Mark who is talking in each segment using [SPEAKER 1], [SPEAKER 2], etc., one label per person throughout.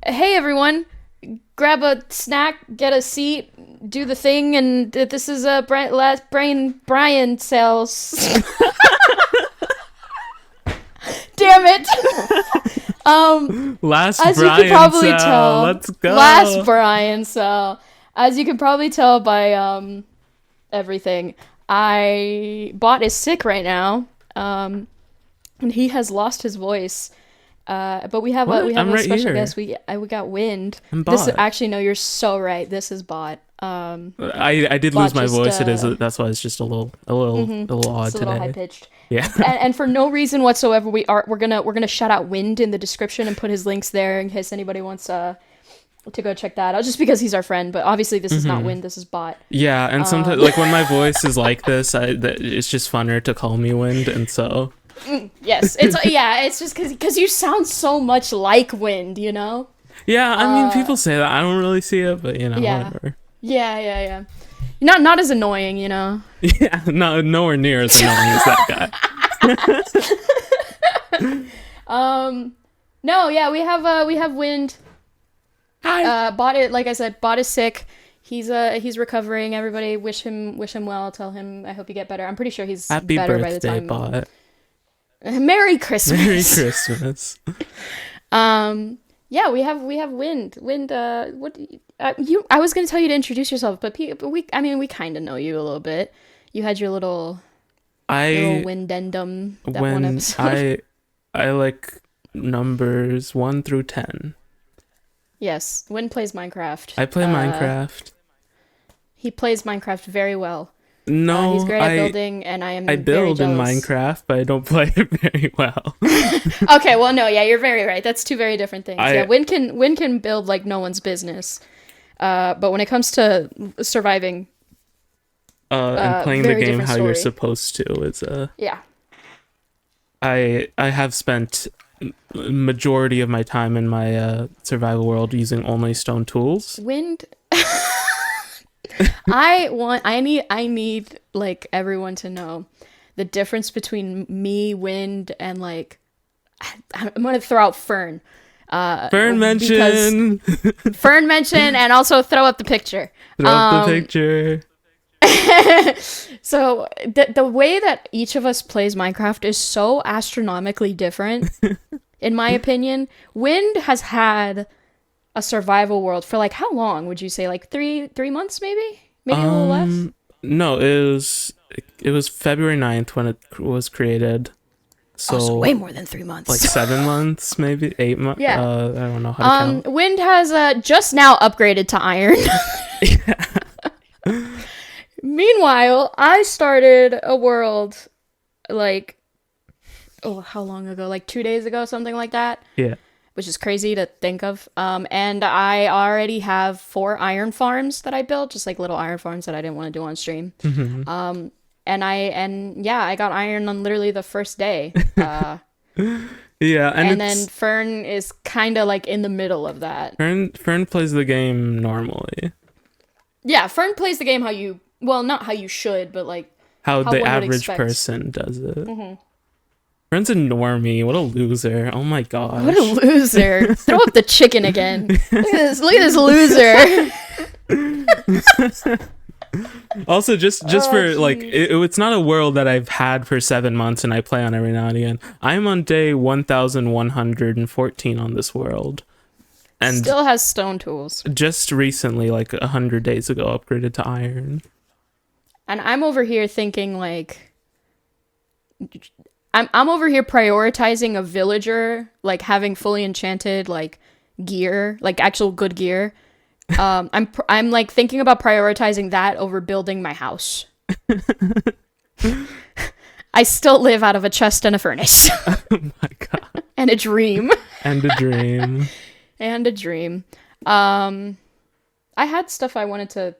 [SPEAKER 1] Hey everyone, grab a snack, get a seat, do the thing, and this is a last Briancells. Damn it!
[SPEAKER 2] Last
[SPEAKER 1] As you can
[SPEAKER 2] Brian
[SPEAKER 1] probably
[SPEAKER 2] cell.
[SPEAKER 1] tell,
[SPEAKER 2] Let's go.
[SPEAKER 1] last Briancell. As you can probably tell by everything, Bot is sick right now, and he has lost his voice. But we have
[SPEAKER 2] What?
[SPEAKER 1] we have
[SPEAKER 2] I'm
[SPEAKER 1] a
[SPEAKER 2] right
[SPEAKER 1] special
[SPEAKER 2] here.
[SPEAKER 1] guest. We got Wind.
[SPEAKER 2] I'm
[SPEAKER 1] This
[SPEAKER 2] Bot.
[SPEAKER 1] actually no, you're so right. This is Bot.
[SPEAKER 2] I did
[SPEAKER 1] Bot
[SPEAKER 2] lose my
[SPEAKER 1] just,
[SPEAKER 2] voice. That's why it's just a little odd
[SPEAKER 1] It's a little high
[SPEAKER 2] today.
[SPEAKER 1] pitched.
[SPEAKER 2] Yeah.
[SPEAKER 1] And for no reason whatsoever, we're gonna shout out Wind in the description and put his links there in case anybody wants to go check that out. Just because he's our friend, but obviously this is not Wind. This is Bot.
[SPEAKER 2] Yeah, and sometimes like when my voice is like this, it's just funner to call me Wind, and so
[SPEAKER 1] Yes, it's just because you sound so much like Wind, you know.
[SPEAKER 2] yeah. I mean, people say that. I don't really see it, but
[SPEAKER 1] Yeah.
[SPEAKER 2] whatever.
[SPEAKER 1] Yeah. Not as annoying, you know.
[SPEAKER 2] Yeah, no, nowhere near as annoying as that guy.
[SPEAKER 1] No, yeah, we have Wind.
[SPEAKER 2] Hi.
[SPEAKER 1] Bot it, like I said, Bot is sick. He's recovering. Everybody wish him well. Tell him I hope you get better. I'm pretty sure he's
[SPEAKER 2] Happy
[SPEAKER 1] better by the
[SPEAKER 2] birthday,
[SPEAKER 1] time.
[SPEAKER 2] Bot.
[SPEAKER 1] Merry Christmas.
[SPEAKER 2] Merry Christmas.
[SPEAKER 1] Yeah, we have Wind. Wind. What you? I was gonna tell you to introduce yourself, but we kind of know you a little bit. You had your little Windendum that one
[SPEAKER 2] When
[SPEAKER 1] episode.
[SPEAKER 2] I like numbers 1 through 10.
[SPEAKER 1] Yes, Wind plays Minecraft.
[SPEAKER 2] I play Minecraft.
[SPEAKER 1] He plays Minecraft very well.
[SPEAKER 2] No,
[SPEAKER 1] He's great at building, and I am
[SPEAKER 2] I
[SPEAKER 1] very
[SPEAKER 2] build in
[SPEAKER 1] jealous.
[SPEAKER 2] Minecraft, but I don't play it very well.
[SPEAKER 1] Okay, well, no, yeah, you're very right. That's two very different things. Yeah, Wind can build like no one's business. But when it comes to surviving,
[SPEAKER 2] And playing the
[SPEAKER 1] very
[SPEAKER 2] game
[SPEAKER 1] different
[SPEAKER 2] how you're
[SPEAKER 1] story.
[SPEAKER 2] supposed to is
[SPEAKER 1] yeah,
[SPEAKER 2] I have spent majority of my time in my survival world using only stone tools.
[SPEAKER 1] Wind. I need like everyone to know the difference between me, Wind, and like I'm gonna throw out Fern.
[SPEAKER 2] Fern mention.
[SPEAKER 1] Fern mention, and also throw up the picture.
[SPEAKER 2] Throw up the picture.
[SPEAKER 1] So the way that each of us plays Minecraft is so astronomically different, in my opinion. Wind has had a survival world for like how long would you say? Like three months, maybe a little less.
[SPEAKER 2] No, it was February 9th when it was created. So
[SPEAKER 1] way more than 3 months.
[SPEAKER 2] like 7 months, maybe 8 months.
[SPEAKER 1] Yeah.
[SPEAKER 2] I don't know how to count.
[SPEAKER 1] Wind has just now upgraded to iron. Meanwhile, I started a world like how long ago? Like 2 days ago, something like that.
[SPEAKER 2] Yeah.
[SPEAKER 1] Which is crazy to think of. And I already have 4 iron farms that I built, just like little iron farms that I didn't want to do on stream.
[SPEAKER 2] Mm-hmm.
[SPEAKER 1] I got iron on literally the first day.
[SPEAKER 2] Yeah,
[SPEAKER 1] and then Fern is kind of like in the middle of that.
[SPEAKER 2] Fern plays the game normally.
[SPEAKER 1] Yeah, Fern plays the game not how you should, but like
[SPEAKER 2] How
[SPEAKER 1] How
[SPEAKER 2] the
[SPEAKER 1] one would
[SPEAKER 2] average
[SPEAKER 1] expect.
[SPEAKER 2] person does it. Fern's a normie. What a loser. Oh my gosh.
[SPEAKER 1] what a loser. Throw up the chicken again. Look at this loser.
[SPEAKER 2] Also, just for like, it's not a world that I've had for 7 months and I play on every now and again. I'm on day 1114 on this world, and
[SPEAKER 1] Still has stone tools.
[SPEAKER 2] just recently, like 100 days ago, upgraded to iron.
[SPEAKER 1] And I'm over here thinking like I'm over here prioritizing a villager, like having fully enchanted like gear, like actual good gear. I'm like thinking about prioritizing that over building my house. I still live out of a chest and a furnace.
[SPEAKER 2] Oh my god.
[SPEAKER 1] And a dream.
[SPEAKER 2] And a dream.
[SPEAKER 1] And a dream. I had stuff I wanted to,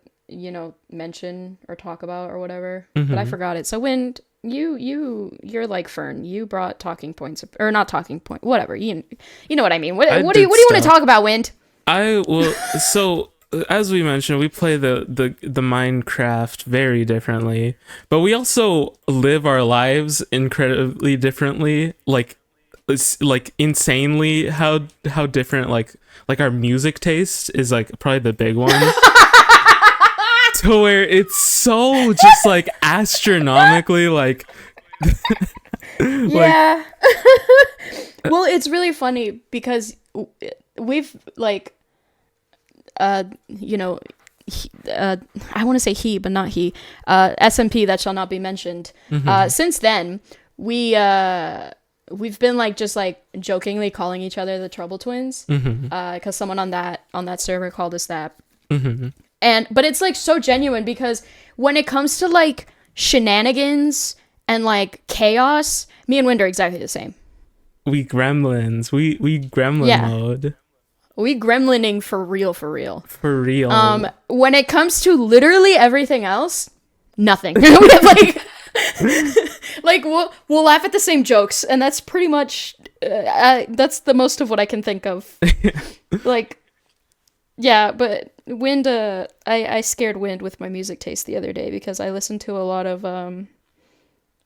[SPEAKER 1] mention or talk about or whatever, but I forgot it. So Wind, you're like Fern. You brought talking points, or not talking point, whatever. You know what I mean. What do you want to talk about, Wind?
[SPEAKER 2] I will. So as we mentioned, we play the Minecraft very differently, but we also live our lives incredibly differently. Like it's like insanely how different like our music taste is like probably the big one. To where it's so just like astronomically like
[SPEAKER 1] yeah. Well, it's really funny because we've like you know, I want to say he, but not he. SMP, that shall not be mentioned. Since then, we've been like just like jokingly calling each other the Trouble Twins, because someone on that server called us that. But it's like so genuine because when it comes to like shenanigans and like chaos, me and Wind are exactly the same.
[SPEAKER 2] We gremlins. We gremlin mode.
[SPEAKER 1] We gremlining for real. For
[SPEAKER 2] real.
[SPEAKER 1] When it comes to literally everything else, nothing. We have like we'll laugh at the same jokes, and that's pretty much that's the most of what I can think of. Like, yeah, but Wind, I scared Wind with my music taste the other day because I listened to a lot of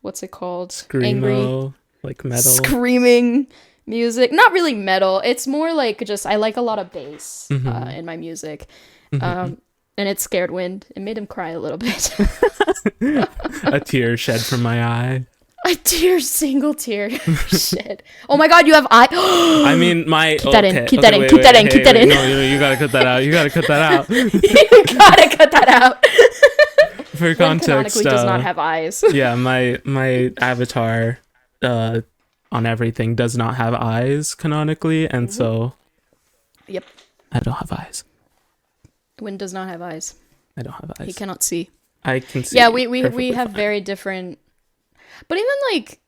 [SPEAKER 1] what's it called?
[SPEAKER 2] Screamo, angry, like metal,
[SPEAKER 1] screaming music. Not really metal. It's more like just I like a lot of bass in my music. And it scared Wind. It made him cry a little bit.
[SPEAKER 2] A tear shed from my eye.
[SPEAKER 1] A single tear shed. Oh my god, you have eye.
[SPEAKER 2] I mean, my...
[SPEAKER 1] Keep that in. Keep that in.
[SPEAKER 2] No, you gotta cut that out. You gotta cut that out. For context...
[SPEAKER 1] canonically does not have eyes.
[SPEAKER 2] Yeah, my avatar on everything does not have eyes, canonically, and so...
[SPEAKER 1] Yep.
[SPEAKER 2] I don't have eyes.
[SPEAKER 1] Wind does not have eyes.
[SPEAKER 2] I don't have eyes.
[SPEAKER 1] He cannot see.
[SPEAKER 2] I can see.
[SPEAKER 1] Yeah, we have
[SPEAKER 2] fine.
[SPEAKER 1] very different. But even like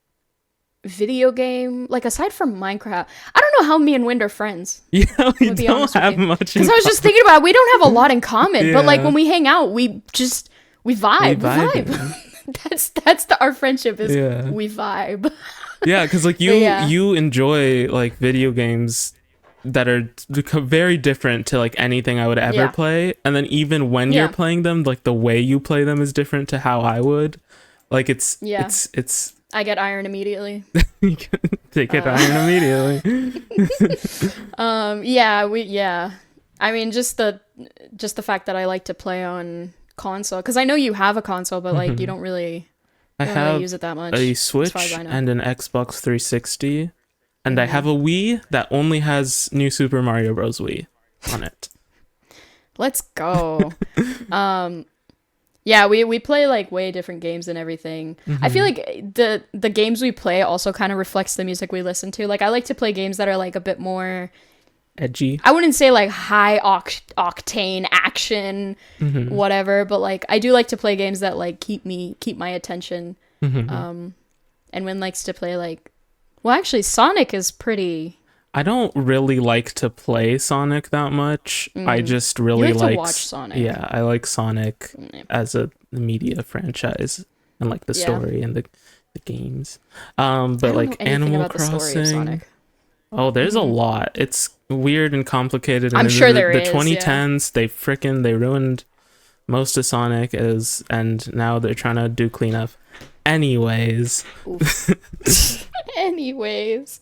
[SPEAKER 1] video game, like aside from Minecraft, I don't know how me and Wind are friends.
[SPEAKER 2] Yeah, we don't have much.
[SPEAKER 1] Because I was just thinking about it, we don't have a lot in common. But like when we hang out, we vibe. We vibe. That's our friendship is we vibe.
[SPEAKER 2] Yeah, because like you enjoy like video games that are very different to like anything I would ever play, and then even when you're playing them, like the way you play them is different to how I would. Like it's
[SPEAKER 1] I get iron immediately.
[SPEAKER 2] You can take it iron immediately.
[SPEAKER 1] I mean just the fact that I like to play on console, because I know you have a console, but like you don't really use it that much.
[SPEAKER 2] A Switch and an Xbox 360. And I have a Wii that only has New Super Mario Bros. Wii on it.
[SPEAKER 1] Let's go. Yeah, we play like way different games and everything. I feel like the games we play also kind of reflects the music we listen to. Like I like to play games that are like a bit more
[SPEAKER 2] edgy.
[SPEAKER 1] I wouldn't say like high octane action, whatever, but like I do like to play games that like keep my attention. And Win likes to play like, well, actually, Sonic is pretty...
[SPEAKER 2] I don't really like to play Sonic that much. I just really like to watch Sonic. Yeah, I like Sonic as a media franchise and like the story and the games. But like Animal Crossing... Oh, there's a lot. It's weird and complicated. And
[SPEAKER 1] I'm sure there is.
[SPEAKER 2] The 2010s, they ruined most of Sonic, and now they're trying to do cleanup. Anyways.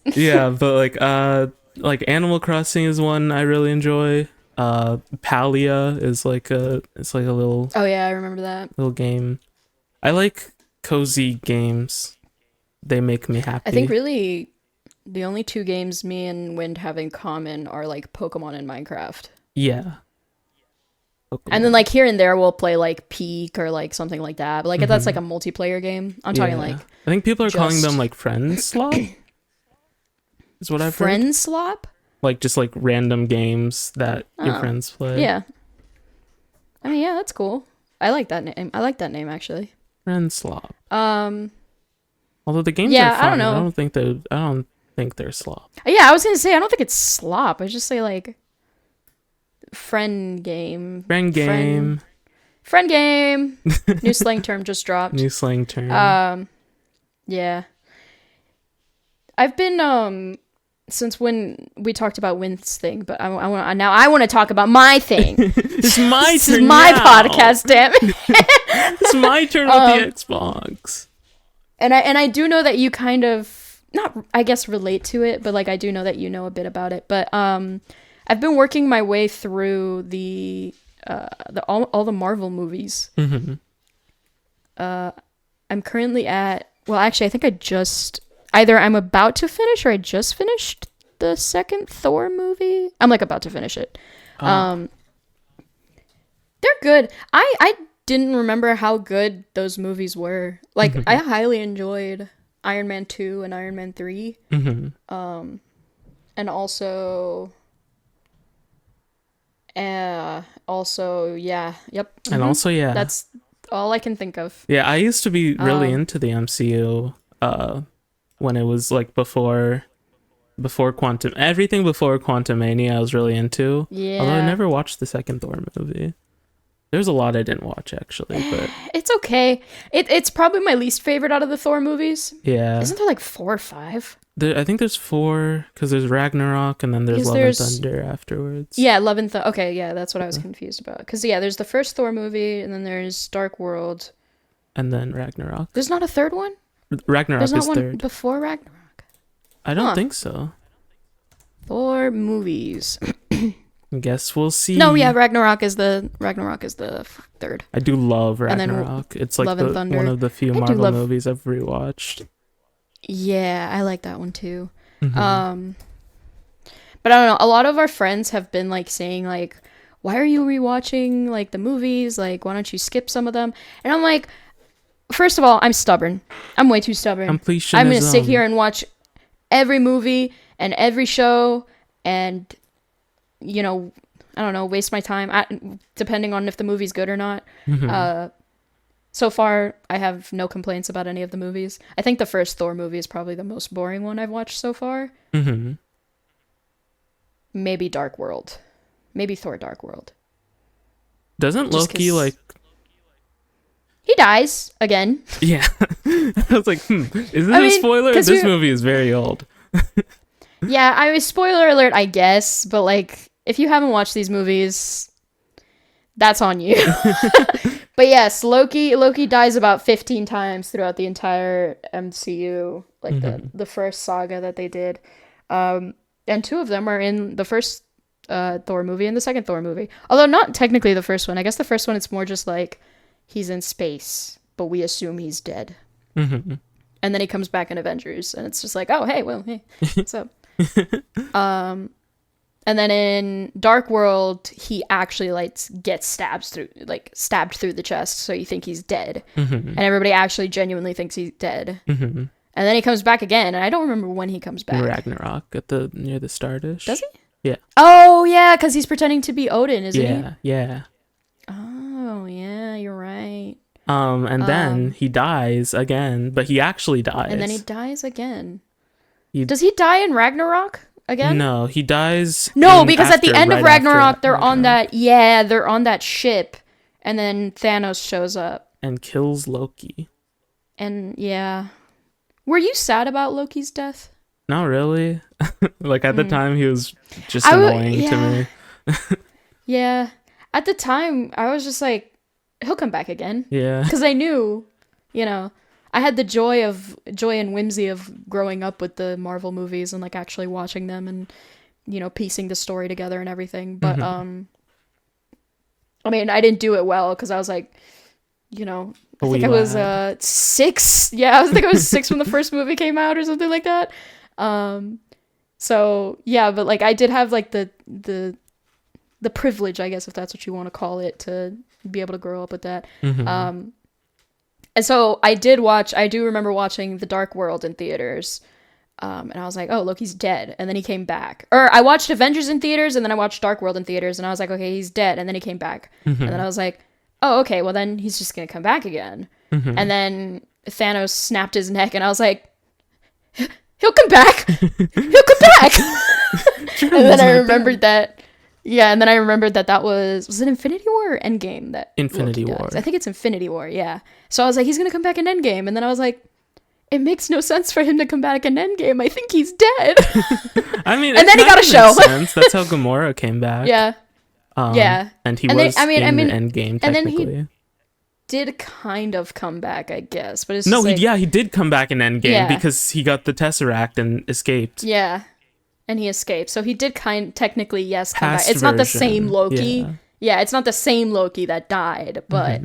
[SPEAKER 2] Yeah, but like Animal Crossing is one I really enjoy. Palia is like a little...
[SPEAKER 1] Oh yeah, I remember that.
[SPEAKER 2] Little game. I like cozy games. They make me happy.
[SPEAKER 1] I think really the only two games me and Wind have in common are like Pokemon and Minecraft.
[SPEAKER 2] Yeah.
[SPEAKER 1] Pokemon. And then like here and there we'll play like Peak or like something like that. But like if that's like a multiplayer game, I'm talking like...
[SPEAKER 2] I think people are calling them like Friends Slop. Is what I've heard.
[SPEAKER 1] Friends Slop?
[SPEAKER 2] Like just like random games that your friends play.
[SPEAKER 1] Yeah. I mean, yeah, that's cool. I like that name. I like that name actually.
[SPEAKER 2] Friends Slop. Although the games are fun. I don't know. I don't think they're slop.
[SPEAKER 1] Yeah, I was gonna say I don't think it's slop. I just say like friend game.
[SPEAKER 2] Friend game.
[SPEAKER 1] New slang term just dropped.
[SPEAKER 2] New slang term.
[SPEAKER 1] Yeah. I've been since when we talked about Win's thing, but I want to talk about my thing.
[SPEAKER 2] It's my turn.
[SPEAKER 1] This is my podcast, damn it.
[SPEAKER 2] It's my turn with the Xbox.
[SPEAKER 1] And I do know that you kind of not, I guess, relate to it, but like I do know that you know a bit about it. But I I've been working my way through all the Marvel movies.
[SPEAKER 2] Mm-hmm.
[SPEAKER 1] I'm currently at, well, actually, I think I'm about to finish or I just finished the second Thor movie. I'm like about to finish it. They're good. I didn't remember how good those movies were. Like, I highly enjoyed Iron Man 2 and Iron Man 3.
[SPEAKER 2] Mm-hmm.
[SPEAKER 1] And also, yeah, yep. Mm-hmm.
[SPEAKER 2] And also, yeah.
[SPEAKER 1] That's all I can think of.
[SPEAKER 2] Yeah, I used to be really into the MCU when it was like before everything before Quantumania I was really into.
[SPEAKER 1] Yeah.
[SPEAKER 2] Although I never watched the second Thor movie. There's a lot I didn't watch actually, but
[SPEAKER 1] it's okay. It's probably my least favorite out of the Thor movies.
[SPEAKER 2] Yeah.
[SPEAKER 1] Isn't there like 4 or 5?
[SPEAKER 2] I think there's 4 because there's Ragnarok and then there's Love and Thunder afterwards.
[SPEAKER 1] Yeah, Love and Thunder. Okay, yeah, that's what I was confused about. Because there's the first Thor movie and then there's Dark World.
[SPEAKER 2] And then Ragnarok.
[SPEAKER 1] There's not a third one?
[SPEAKER 2] Ragnarok is third. There's not one
[SPEAKER 1] before Ragnarok?
[SPEAKER 2] I don't think so.
[SPEAKER 1] Thor movies.
[SPEAKER 2] Guess we'll see.
[SPEAKER 1] No, yeah, Ragnarok is the third.
[SPEAKER 2] I do love Ragnarok. It's like one of the few Marvel movies I've rewatched.
[SPEAKER 1] Yeah, I like that one too.
[SPEAKER 2] Mm-hmm.
[SPEAKER 1] But I don't know. A lot of our friends have been like saying like, "Why are you rewatching like the movies? Like, why don't you skip some of them?" And I'm like, first of all, I'm stubborn. I'm way too stubborn. I'm gonna sit here and watch every movie and every show and, you know, I don't know, waste my time depending on if the movie's good or not.
[SPEAKER 2] Mm-hmm.
[SPEAKER 1] So far, I have no complaints about any of the movies. I think the first Thor movie is probably the most boring one I've watched so far.
[SPEAKER 2] Mm-hmm.
[SPEAKER 1] Maybe Dark World. Maybe Thor Dark World.
[SPEAKER 2] Doesn't Loki, like...
[SPEAKER 1] He dies again.
[SPEAKER 2] Yeah. I was like, is this a spoiler? This movie is very old.
[SPEAKER 1] Yeah, I mean, spoiler alert, I guess. But, like, if you haven't watched these movies, that's on you. But yes, Loki dies about 15 times throughout the entire MCU, like the first saga that they did. And 2 of them are in the first Thor movie and the second Thor movie. Although not technically the first one. I guess the first one, it's more just like he's in space, but we assume he's dead.
[SPEAKER 2] Mm-hmm.
[SPEAKER 1] And then he comes back in Avengers, and it's just like, oh, hey, what's up? And then in Dark World, he actually gets stabbed through the chest, so you think he's dead, and everybody actually genuinely thinks he's dead. And then he comes back again, and I don't remember when he comes back.
[SPEAKER 2] Ragnarok near the Stardish.
[SPEAKER 1] Does he?
[SPEAKER 2] Yeah.
[SPEAKER 1] Oh yeah, because he's pretending to be Odin, isn't he?
[SPEAKER 2] Yeah.
[SPEAKER 1] Oh yeah, you're right.
[SPEAKER 2] And then he dies again, but he actually dies.
[SPEAKER 1] And then he dies again. Does he die in Ragnarok? Again?
[SPEAKER 2] No, he dies.
[SPEAKER 1] No, because at the end of Ragnarok, they're on that ship, and then Thanos shows up
[SPEAKER 2] and kills Loki.
[SPEAKER 1] And yeah, were you sad about Loki's death?
[SPEAKER 2] Not really. Like at the time, he was just annoying to me.
[SPEAKER 1] Yeah, at the time, I was just like, he'll come back again.
[SPEAKER 2] Yeah,
[SPEAKER 1] because I knew, I had the joy and whimsy of growing up with the Marvel movies and like actually watching them and, piecing the story together and everything. But, I mean, I didn't do it well because I was like, I think I was 6. Yeah, I think I was 6 when the first movie came out or something like that. So yeah, but like I did have like the privilege, I guess, if that's what you want to call it, to be able to grow up with that. And so I do remember watching The Dark World in theaters. And I was like, oh, Loki's dead. And then he came back. Or I watched Avengers in theaters, and then I watched Dark World in theaters, and I was like, okay, he's dead. And then he came back. And then I was like, oh, okay, well then he's just going to come back again. And then Thanos snapped his neck, and I was like, he'll come back. He'll come back. And then I remembered that. Yeah, and then I remembered that was it Infinity War or Endgame that
[SPEAKER 2] Infinity War.
[SPEAKER 1] I think it's Infinity War, yeah. So I was like, he's gonna come back in Endgame, and then I was like, it makes no sense for him to come back in Endgame. I think he's dead.
[SPEAKER 2] I mean,
[SPEAKER 1] and then he got a show.
[SPEAKER 2] Sense. That's how Gamora came back.
[SPEAKER 1] Yeah. Yeah.
[SPEAKER 2] And he was in Endgame technically.
[SPEAKER 1] And then he did kind of come back, I guess, but it's
[SPEAKER 2] just he did come back in Endgame because he got the Tesseract and escaped.
[SPEAKER 1] Yeah. and he escaped. So he did technically, yes, come
[SPEAKER 2] Past
[SPEAKER 1] back. It's not the
[SPEAKER 2] version.
[SPEAKER 1] same Loki. Yeah, it's not the same Loki that died, but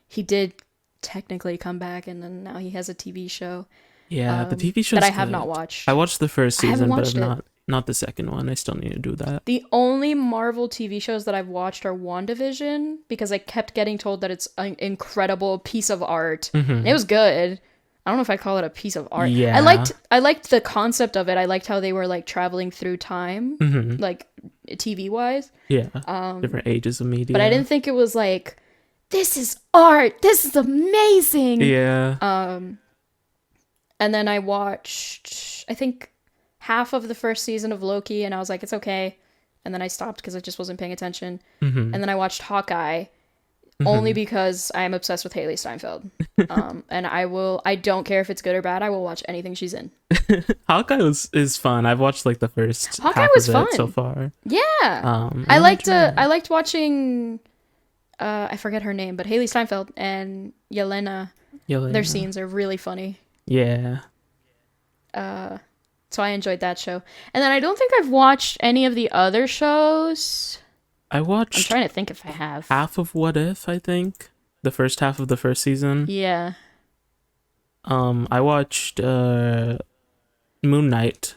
[SPEAKER 1] he did technically come back, and then now he has a TV show.
[SPEAKER 2] Yeah, the TV show
[SPEAKER 1] that I have not watched.
[SPEAKER 2] I watched the first season, but I've not the second one. I still need to do that.
[SPEAKER 1] The only Marvel TV shows that I've watched are WandaVision, because I kept getting told that it's an incredible piece of art. It was good. I don't know if I call it a piece of art.
[SPEAKER 2] Yeah.
[SPEAKER 1] I liked the concept of it. I liked how they were like traveling through time, like TV wise.
[SPEAKER 2] Yeah. Different ages of media.
[SPEAKER 1] But I didn't think it was like, this is art. This is amazing.
[SPEAKER 2] Yeah.
[SPEAKER 1] And then I watched, I think, half of the first season of Loki, and I was like, it's okay. And then I stopped because I just wasn't paying attention. And then I watched Hawkeye, only because I am obsessed with Haley Steinfeld. And I don't care if it's good or bad, I will watch anything she's in.
[SPEAKER 2] Hawkeye is fun. I've watched like the first
[SPEAKER 1] Hawkeye
[SPEAKER 2] half
[SPEAKER 1] was
[SPEAKER 2] of
[SPEAKER 1] fun
[SPEAKER 2] it so far.
[SPEAKER 1] Yeah. I liked watching, I forget her name, but Haley Steinfeld and Yelena. Their scenes are really funny.
[SPEAKER 2] Yeah.
[SPEAKER 1] So I enjoyed that show. And then I don't think I've watched any of the other shows.
[SPEAKER 2] I'm
[SPEAKER 1] trying to think if I have.
[SPEAKER 2] Half of What If, I think. The first half of the first season.
[SPEAKER 1] Yeah.
[SPEAKER 2] I watched Moon Knight.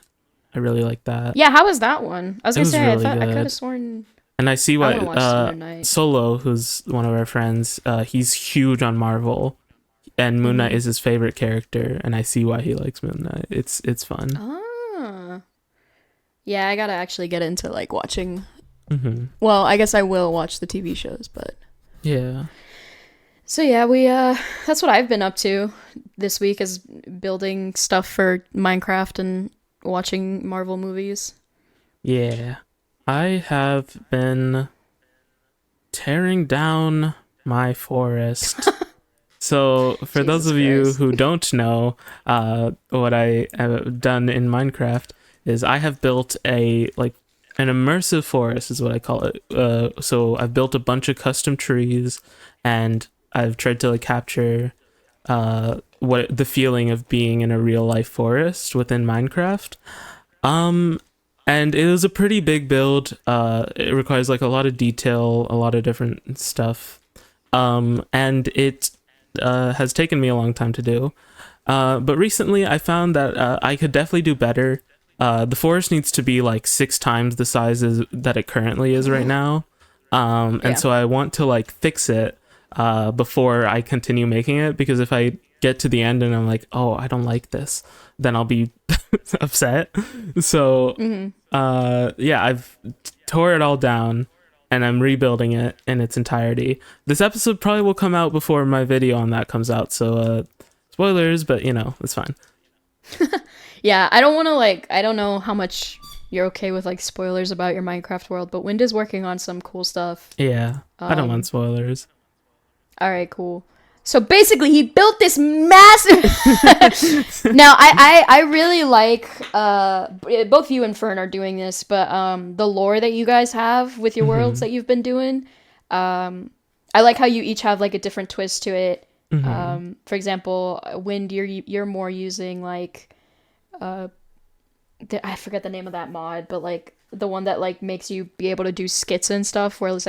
[SPEAKER 2] I really like that.
[SPEAKER 1] Yeah, how was that one? I was gonna say,
[SPEAKER 2] really
[SPEAKER 1] I could have sworn.
[SPEAKER 2] And I see why Solo, who's one of our friends, he's huge on Marvel. And Moon Knight is his favorite character, and I see why he likes Moon Knight. It's fun.
[SPEAKER 1] Ah. Yeah, I gotta actually get into like watching. Well, I guess I will watch the TV shows, but
[SPEAKER 2] yeah.
[SPEAKER 1] So yeah, we that's what I've been up to this week, is building stuff for Minecraft and watching Marvel movies.
[SPEAKER 2] Yeah. I have been tearing down my forest. So for those of you who don't know, what I have done in Minecraft is I have built an immersive forest is what I call it. So I've built a bunch of custom trees, and I've tried to capture what the feeling of being in a real life forest within Minecraft. And it was a pretty big build. It requires a lot of detail, a lot of different stuff. And it has taken me a long time to do. But recently I found that I could definitely do better. The forest needs to be 6 times the size that it currently is right now. And so I want to fix it before I continue making it, because if I get to the end and I'm like, oh, I don't like this, then I'll be upset. So I've tore it all down, and I'm rebuilding it in its entirety. This episode probably will come out before my video on that comes out, so spoilers, but it's fine.
[SPEAKER 1] Yeah, I don't want to I don't know how much you're okay with spoilers about your Minecraft world, but Wind is working on some cool stuff.
[SPEAKER 2] Yeah, I don't want spoilers.
[SPEAKER 1] All right, cool. So basically, he built this massive. Now, I really like both you and Fern are doing this, but the lore that you guys have with your worlds that you've been doing, I like how you each have a different twist to it. For example, Wind, you're more using I forget the name of that mod, but the one that makes you be able to do skits and stuff, where it's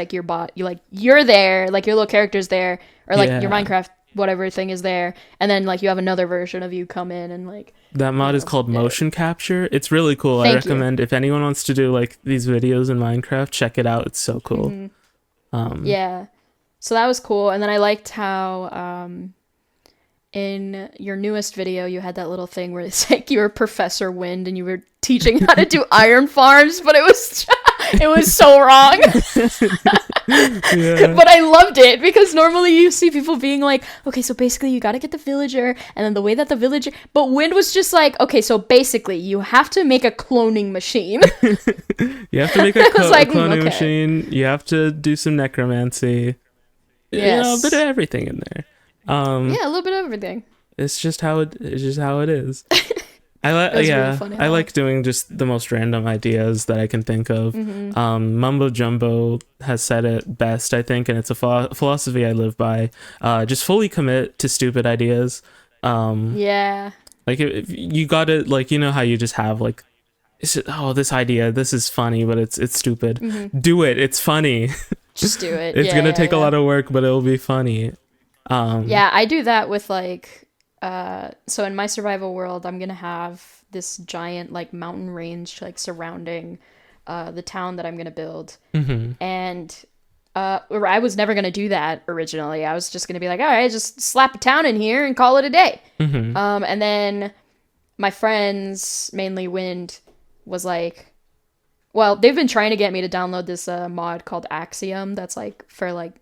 [SPEAKER 1] you're there, your little character's there, or your Minecraft whatever thing is there, and then you have another version of you come in and
[SPEAKER 2] that mod is called motion capture. It's really cool. I recommend if anyone wants to do these videos in Minecraft, check it out. It's so cool.
[SPEAKER 1] Yeah, so that was cool. And then I liked how in your newest video you had that little thing where it's you were Professor Wind and you were teaching how to do iron farms, but it was so wrong.
[SPEAKER 2] Yeah.
[SPEAKER 1] But I loved it, because normally you see people being okay, so basically you gotta get the villager, and then the way that the villager, but Wind was just okay, so basically you have to make a cloning machine.
[SPEAKER 2] You have to make a cloning machine. You have to do some necromancy.
[SPEAKER 1] Yes.
[SPEAKER 2] A bit of everything in there.
[SPEAKER 1] Yeah, a little bit of everything.
[SPEAKER 2] It's just how it is. I like doing just the most random ideas that I can think of. Mumbo Jumbo has said it best, I think, and it's a philosophy I live by. Just fully commit to stupid ideas.
[SPEAKER 1] Yeah.
[SPEAKER 2] If you got it, how you just have it's just, oh, this idea, this is funny, but it's stupid.
[SPEAKER 1] Mm-hmm.
[SPEAKER 2] Do it. It's funny.
[SPEAKER 1] Just do it.
[SPEAKER 2] It's gonna take a lot of work, but it'll be funny.
[SPEAKER 1] Yeah, I do that with like, so in my survival world, I'm gonna have this giant like mountain range like surrounding the town that I'm gonna build, and I was never gonna do that originally. I was just gonna be like, all right, just slap a town in here and call it a day. And then my friends, mainly Wind, was like, well, they've been trying to get me to download this mod called Axiom. That's like for like,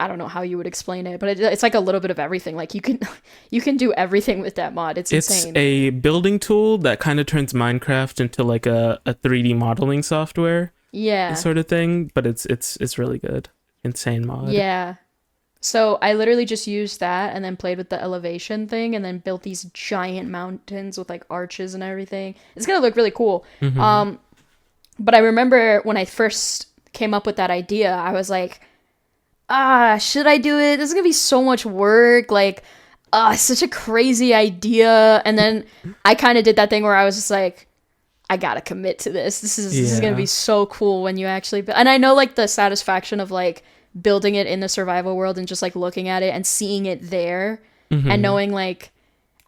[SPEAKER 1] I don't know how you would explain it, but it's like a little bit of everything. Like you can do everything with that mod. It's insane.
[SPEAKER 2] It's a building tool that kind of turns Minecraft into like a 3D modeling software.
[SPEAKER 1] Yeah.
[SPEAKER 2] Sort of thing, but it's really good. Insane mod.
[SPEAKER 1] Yeah. So I literally just used that and then played with the elevation thing and then built these giant mountains with like arches and everything. It's gonna look really cool. But I remember when I first came up with that idea, I was like, should I do it? This is gonna be so much work. Like, it's such a crazy idea. And then I kind of did that thing where I was just like, I gotta commit to this. This is gonna be so cool when you actually. And I know like the satisfaction of like building it in the survival world and just like looking at it and seeing it there and knowing like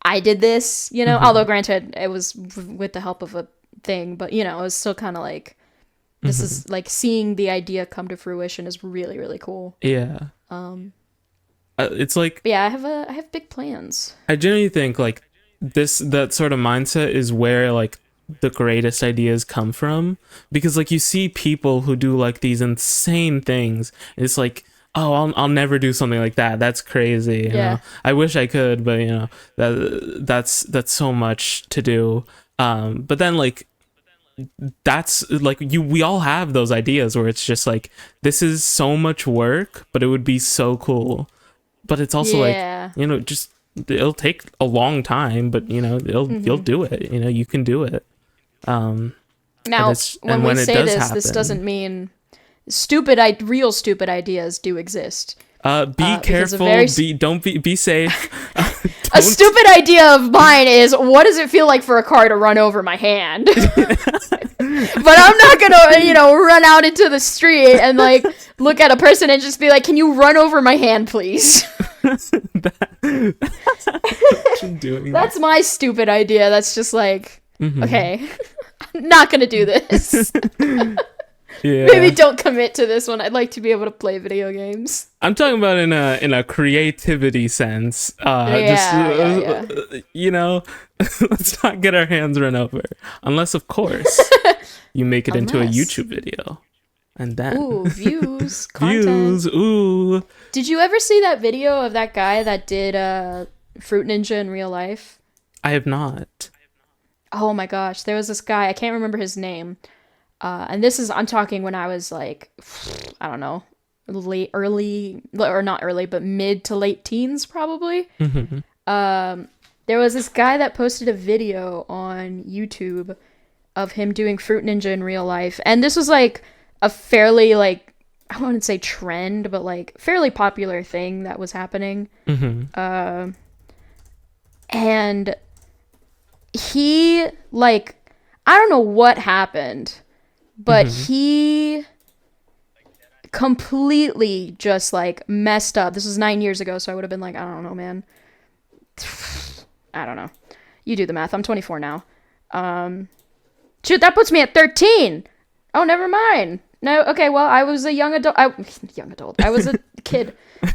[SPEAKER 1] I did this. You know, although granted it was with the help of a thing, but you know, it was still kind of like. This is like seeing the idea come to fruition is really, really cool.
[SPEAKER 2] Yeah. It's like,
[SPEAKER 1] but yeah, I have big plans.
[SPEAKER 2] I genuinely think like that sort of mindset is where like the greatest ideas come from, because like you see people who do like these insane things. It's like, oh, I'll never do something like that. That's crazy. You know? I wish I could, but you know, that's so much to do. But then like, that's like we all have those ideas where it's just like, this is so much work, but it would be so cool. But it's also like, you know, just it'll take a long time, but you know, you'll do it. You know, you can do it.
[SPEAKER 1] Now, when we say this doesn't mean real stupid ideas do exist.
[SPEAKER 2] Be careful. Be safe.
[SPEAKER 1] A stupid idea of mine is, what does it feel like for a car to run over my hand? But I'm not gonna, you know, run out into the street and like look at a person and just be like, "Can you run over my hand, please?" That's my stupid idea. That's just like, okay, I'm not gonna do this.
[SPEAKER 2] Yeah.
[SPEAKER 1] Maybe don't commit to this one. I'd like to be able to play video games.
[SPEAKER 2] I'm talking about in a creativity sense. You know, let's not get our hands run over. Unless, of course, you make it into a YouTube video. And then
[SPEAKER 1] views, content.
[SPEAKER 2] Ooh.
[SPEAKER 1] Did you ever see that video of that guy that did Fruit Ninja in real life?
[SPEAKER 2] I have not.
[SPEAKER 1] Oh my gosh, there was this guy, I can't remember his name. And I'm talking when I was like, I don't know, mid to late teens, probably. There was this guy that posted a video on YouTube of him doing Fruit Ninja in real life. And this was like a fairly like, I wouldn't say trend, but like fairly popular thing that was happening. And he like, I don't know what happened, but he completely just like messed up. This was 9 years ago, so I would have been like, I don't know, man. I don't know. You do the math. I'm 24 now. Shoot, that puts me at 13. Oh, never mind. No, okay, well, I was a young adult. I was a kid.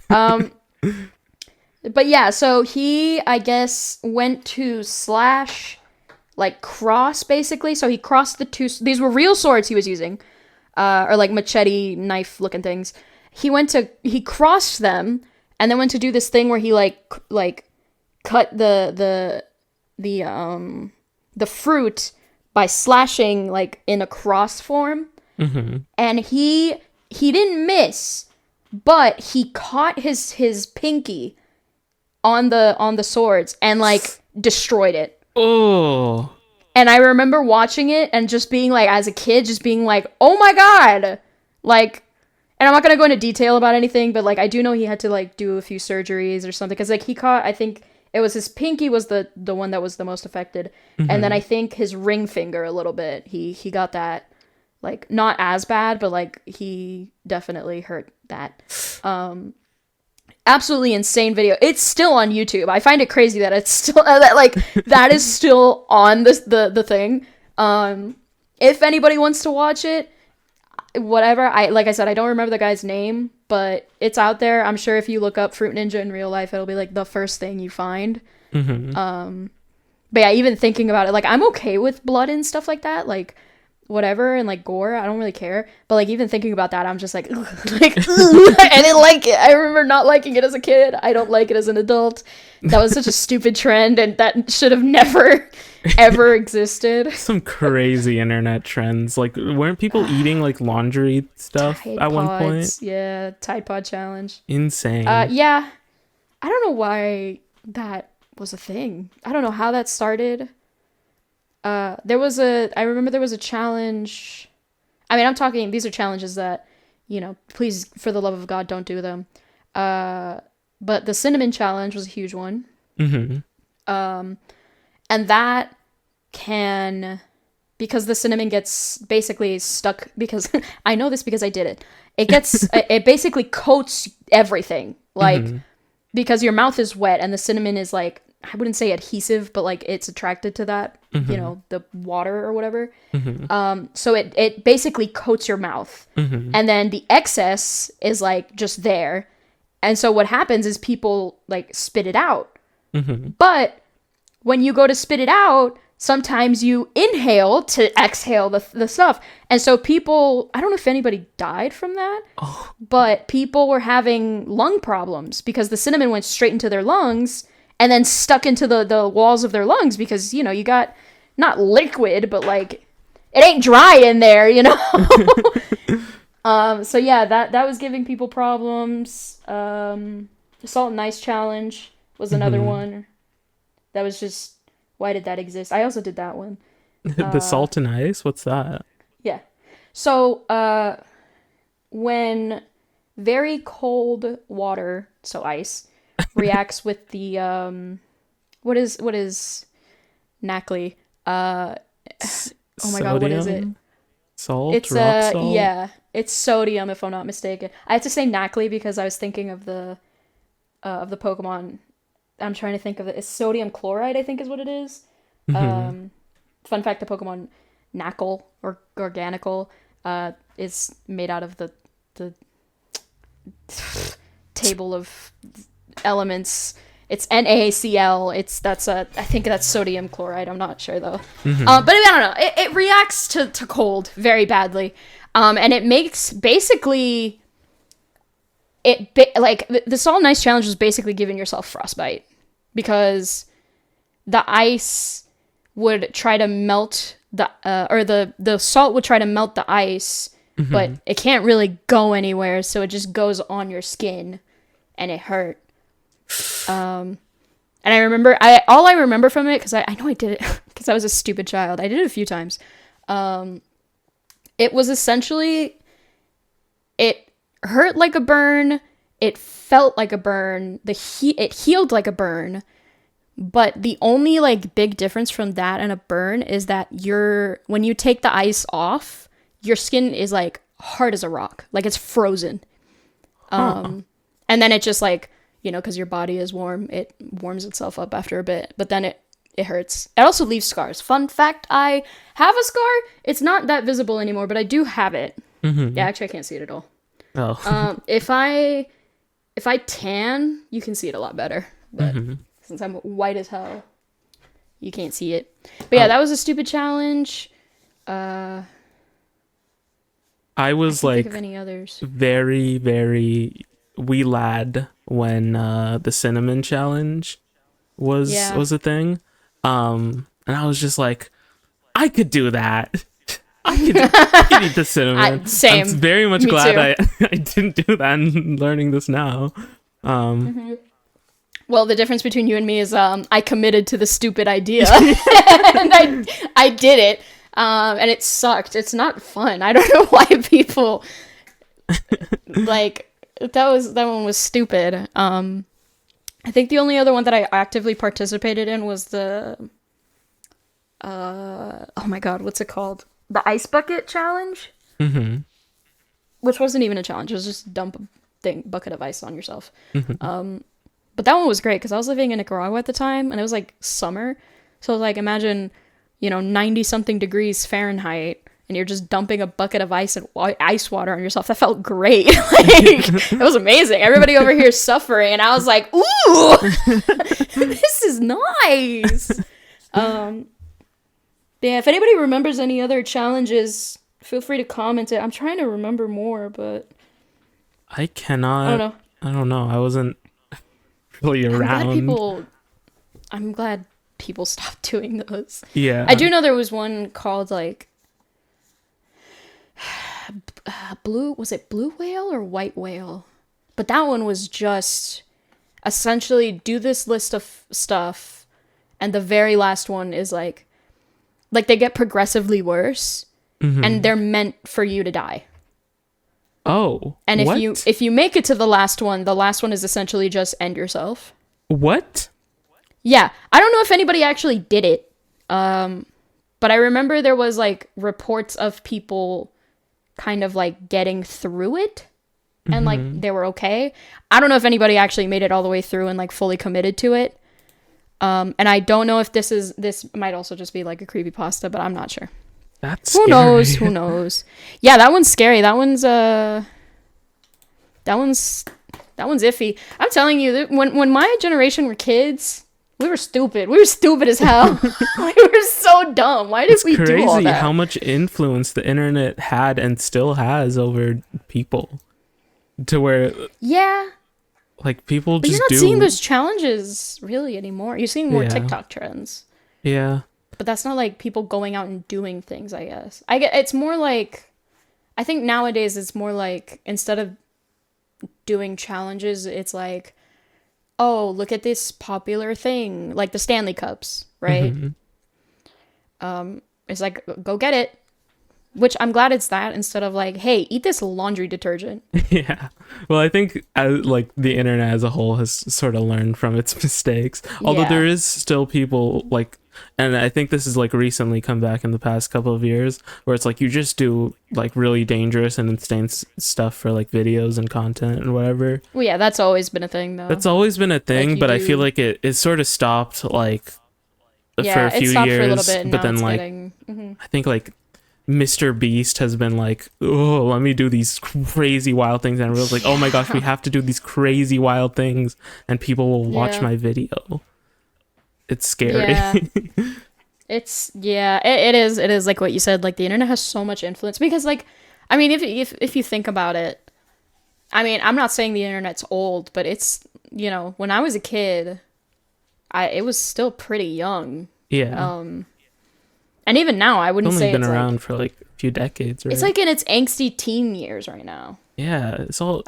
[SPEAKER 1] But yeah, so he, I guess, went to slash, like, cross, basically. So he crossed the two, these were real swords he was using, or like machete knife looking things. He crossed them, and then went to do this thing where he like cut the fruit by slashing like in a cross form. And he didn't miss, but he caught his pinky on the swords and like destroyed it.
[SPEAKER 2] Oh.
[SPEAKER 1] And I remember watching it and just being like, as a kid, just being like, oh my god. Like, and I'm not gonna go into detail about anything, but like I do know he had to like do a few surgeries or something, because like he caught, I think it was his pinky was the one that was the most affected, and then I think his ring finger a little bit. He got that, like, not as bad, but like he definitely hurt that. Absolutely insane video. It's still on YouTube. I find it crazy that it's still that, like, that is still on the thing. If anybody wants to watch it, whatever. Like I said, I don't remember the guy's name, but it's out there. I'm sure if you look up Fruit Ninja in real life, it'll be like the first thing you find. But yeah, even thinking about it, like, I'm okay with blood and stuff like that, like, whatever, and like gore, I don't really care. But like, even thinking about that, I'm just like, ugh, like, ugh. I didn't like it. I remember not liking it as a kid. I don't like it as an adult. That was such a stupid trend, and that should have never ever existed.
[SPEAKER 2] Some crazy internet trends. Like, weren't people eating like laundry stuff
[SPEAKER 1] Tide
[SPEAKER 2] at one
[SPEAKER 1] Pods.
[SPEAKER 2] point?
[SPEAKER 1] Yeah, Tide Pod challenge.
[SPEAKER 2] Insane.
[SPEAKER 1] Yeah. I don't know why that was a thing. I don't know how that started. I remember there was a challenge. I mean, I'm talking, these are challenges that, you know, please, for the love of God, don't do them. But the cinnamon challenge was a huge one. And that can, because the cinnamon gets basically stuck, because I know this because I did it. It gets, it basically coats everything. Like, because your mouth is wet and the cinnamon is like, I wouldn't say adhesive, but like it's attracted to that, you know, the water or whatever. So it basically coats your mouth. And then the excess is like just there. And so what happens is people like spit it out. But when you go to spit it out, sometimes you inhale to exhale the stuff. And so people, I don't know if anybody died from that, but people were having lung problems because the cinnamon went straight into their lungs and then stuck into the walls of their lungs because, you know, you got not liquid, but like it ain't dry in there, you know? So yeah, that was giving people problems. The Salt and Ice challenge was another one. That was just, why did that exist? I also did that one.
[SPEAKER 2] The Salt and Ice? What's that? Yeah.
[SPEAKER 1] So, when very cold water, so ice, reacts with the, what is Nacli? Oh my God, what is it?
[SPEAKER 2] Salt?
[SPEAKER 1] It's,
[SPEAKER 2] rock salt?
[SPEAKER 1] Yeah, it's sodium if I'm not mistaken. I have to say Nacli because I was thinking of the Pokemon. I'm trying to think of it. It's sodium chloride, I think is what it is. Fun fact, the Pokemon Knackle or Garganical is made out of the table of elements. It's NaCl. I think that's sodium chloride. I'm not sure though. But I don't know. It reacts to cold very badly. And it makes basically the Salt and Ice challenge was basically giving yourself frostbite because the ice would try to melt the salt would try to melt the ice, but it can't really go anywhere, so it just goes on your skin and it hurt. And I remember all I remember from it, because I know I did it because I was a stupid child. I did it a few times. It was essentially, it hurt like a burn, it felt like a burn, it healed like a burn, but the only like big difference from that and a burn is that when you take the ice off, your skin is like hard as a rock, like it's frozen. And then it just like, you know, because your body is warm, it warms itself up after a bit, but then it hurts. It also leaves scars. Fun fact, I have a scar. It's not that visible anymore, but I do have it. Yeah, actually I can't see it at all. If I tan, you can see it a lot better. But since I'm white as hell, you can't see it. But yeah, that was a stupid challenge.
[SPEAKER 2] I was
[SPEAKER 1] I can't
[SPEAKER 2] like
[SPEAKER 1] think of any others.
[SPEAKER 2] very, very wee lad when the cinnamon challenge was a thing. And I was just like, I could do that. I could eat the cinnamon.
[SPEAKER 1] Same.
[SPEAKER 2] I'm very much glad I didn't do that and learning this now.
[SPEAKER 1] Well, the difference between you and me is I committed to the stupid idea and I did it. And it sucked. It's not fun. I don't know why people like that one was stupid. I think the only other one that I actively participated in was the oh my god, what's it called? The ice bucket challenge?
[SPEAKER 2] Mm-hmm.
[SPEAKER 1] Which wasn't even a challenge. It was just dump a bucket of ice on yourself.
[SPEAKER 2] Mm-hmm.
[SPEAKER 1] But that one was great because I was living in Nicaragua at the time and it was like summer. So like imagine, 90 something degrees Fahrenheit and you're just dumping a bucket of ice and ice water on yourself. That felt great. Like, it was amazing. Everybody over here is suffering and I was like, ooh, this is nice. Yeah, if anybody remembers any other challenges, feel free to comment it. I'm trying to remember more, but
[SPEAKER 2] I cannot. I don't know. I wasn't really around.
[SPEAKER 1] I'm glad people stopped doing those.
[SPEAKER 2] Yeah.
[SPEAKER 1] I do know there was one called like was it blue whale or white whale? But that one was just essentially do this list of stuff and the very last one is like they get progressively worse and they're meant for you to die.
[SPEAKER 2] Oh.
[SPEAKER 1] And if you make it to the last one is essentially just end yourself.
[SPEAKER 2] What?
[SPEAKER 1] Yeah. I don't know if anybody actually did it. But I remember there was like reports of people kind of like getting through it and like they were okay. I don't know if anybody actually made it all the way through and like fully committed to it. And I don't know if this might also just be like a creepypasta, but I'm not sure.
[SPEAKER 2] That's
[SPEAKER 1] Who knows? Yeah, that one's scary. That one's iffy. I'm telling you, when my generation were kids, we were stupid. We were stupid as hell. We were so dumb. Why did we do all that? It's crazy
[SPEAKER 2] how much influence the internet had and still has over people. To where like people
[SPEAKER 1] but
[SPEAKER 2] just
[SPEAKER 1] you're not seeing those challenges really anymore. You're seeing more TikTok trends.
[SPEAKER 2] Yeah.
[SPEAKER 1] But that's not like people going out and doing things, I guess. It's more like, I think nowadays it's more like instead of doing challenges, it's like, oh, look at this popular thing, like the Stanley Cups, right? It's like, go get it. Which I'm glad it's that instead of like, hey, eat this laundry detergent.
[SPEAKER 2] Yeah. Well, I think like the internet as a whole has sort of learned from its mistakes. Although there is still people like, and I think this has like recently come back in the past couple of years where it's like you just do like really dangerous and insane stuff for like videos and content and whatever.
[SPEAKER 1] Well, yeah, that's always been a thing though.
[SPEAKER 2] That's always been a thing, like, but I feel like it sort of stopped like for a few years. For a little bit, but then like I think like Mr. Beast has been like, oh, let me do these crazy wild things, and everyone's like, oh my gosh, we have to do these crazy wild things, and people will watch my video. It's scary.
[SPEAKER 1] Yeah. It is like what you said, like the internet has so much influence because like, I mean, if you think about it, I mean, I'm not saying the internet's old, but it's, when I was a kid, it was still pretty young.
[SPEAKER 2] Yeah.
[SPEAKER 1] And even now, I wouldn't say
[SPEAKER 2] it's been around for like a few decades, right?
[SPEAKER 1] It's like in its angsty teen years right now.
[SPEAKER 2] Yeah, it's all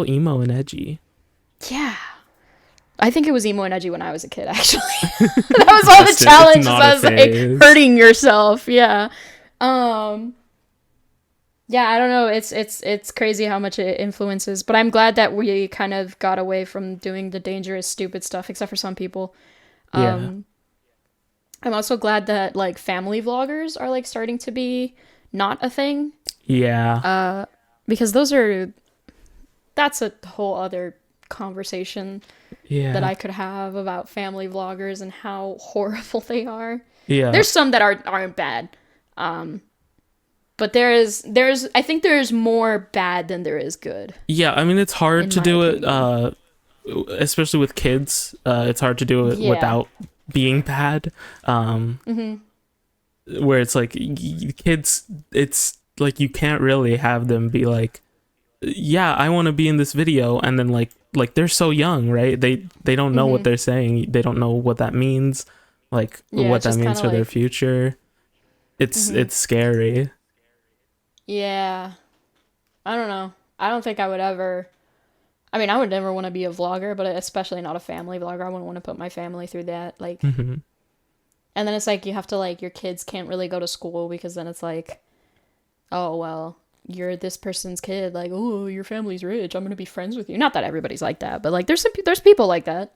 [SPEAKER 2] emo and edgy.
[SPEAKER 1] Yeah. I think it was emo and edgy when I was a kid, actually. That was all the challenges. I was like hurting yourself. Yeah. Yeah, I don't know. It's crazy how much it influences, but I'm glad that we kind of got away from doing the dangerous, stupid stuff, except for some people.
[SPEAKER 2] Yeah.
[SPEAKER 1] I'm also glad that like family vloggers are like starting to be not a thing.
[SPEAKER 2] Yeah.
[SPEAKER 1] Because that's a whole other conversation that I could have about family vloggers and how horrible they are.
[SPEAKER 2] Yeah.
[SPEAKER 1] There's some that aren't bad. But there's I think there's more bad than there is good.
[SPEAKER 2] Yeah, I mean it's hard to do it especially with kids. It's hard to do it without being bad. Where it's like kids, it's like you can't really have them be like, yeah, I want to be in this video, and then like they're so young, right? They don't know what they're saying. They don't know what that means, like what that means for their future. It's scary.
[SPEAKER 1] Yeah. I don't know. I don't think I would ever. I mean, I would never want to be a vlogger, but especially not a family vlogger. I wouldn't want to put my family through that. Like, and then it's like you have to like your kids can't really go to school because then it's like, oh well, you're this person's kid. Like, oh, your family's rich. I'm gonna be friends with you. Not that everybody's like that, but like there's people like that.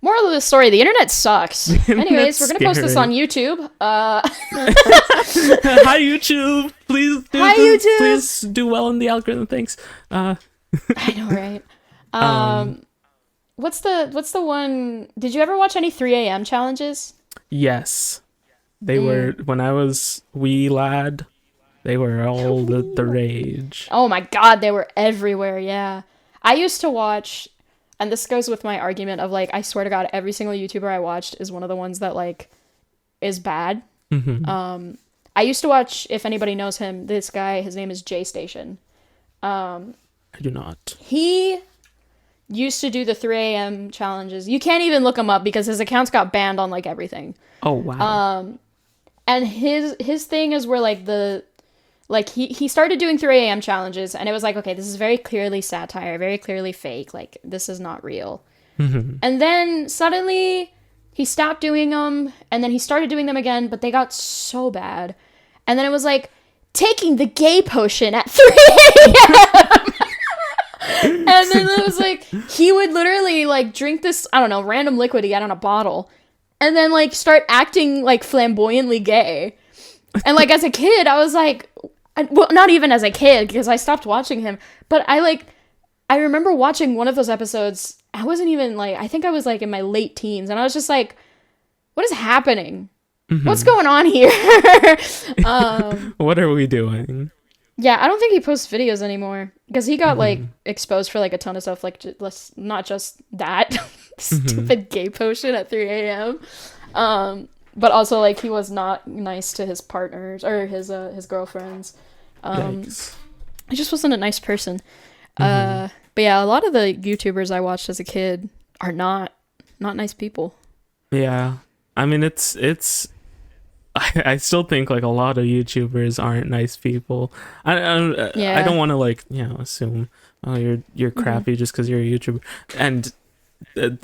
[SPEAKER 1] Moral of the story, the internet sucks. Anyways, we're going to post this on YouTube.
[SPEAKER 2] Hi, YouTube. Please do well in the algorithm. Thanks.
[SPEAKER 1] I know, right? What's the one? Did you ever watch any 3 a.m. challenges?
[SPEAKER 2] Yes. They were, when I was wee lad, they were all the rage.
[SPEAKER 1] Oh my god, they were everywhere, yeah. I used to watch, and this goes with my argument of, like, I swear to god, every single YouTuber I watched is one of the ones that, like, is bad. I used to watch, if anybody knows him, this guy, his name is J Station.
[SPEAKER 2] I do not.
[SPEAKER 1] He used to do the 3 a.m. challenges. You can't even look him up because his accounts got banned on, like, everything.
[SPEAKER 2] Oh, wow.
[SPEAKER 1] And his thing is where, like, he started doing 3 a.m. challenges, and it was like, okay, this is very clearly satire, very clearly fake, like, this is not real. And then suddenly he stopped doing them, and then he started doing them again, but they got so bad. And then it was like, taking the gay potion at 3 a.m. And then it was like, he would literally, like, drink this, I don't know, random liquid he had on a bottle, and then, like, start acting, like, flamboyantly gay. And, like, as a kid, I was like, well, not even as a kid, because I stopped watching him, but I remember watching one of those episodes. I wasn't even, like, I think I was, like, in my late teens, and I was just like, what is happening? What's going on here?
[SPEAKER 2] What are we doing?
[SPEAKER 1] Yeah, I don't think he posts videos anymore, because he got, like, exposed for, like, a ton of stuff, like, not just that stupid gay potion at 3 a.m. But also, like, he was not nice to his partners, or his girlfriends. He just wasn't a nice person. But yeah, a lot of the YouTubers I watched as a kid are not nice people. Yeah.
[SPEAKER 2] I mean, I still think, like, a lot of YouTubers aren't nice people. I don't want to, like, assume, oh, you're crappy just because you're a YouTuber. And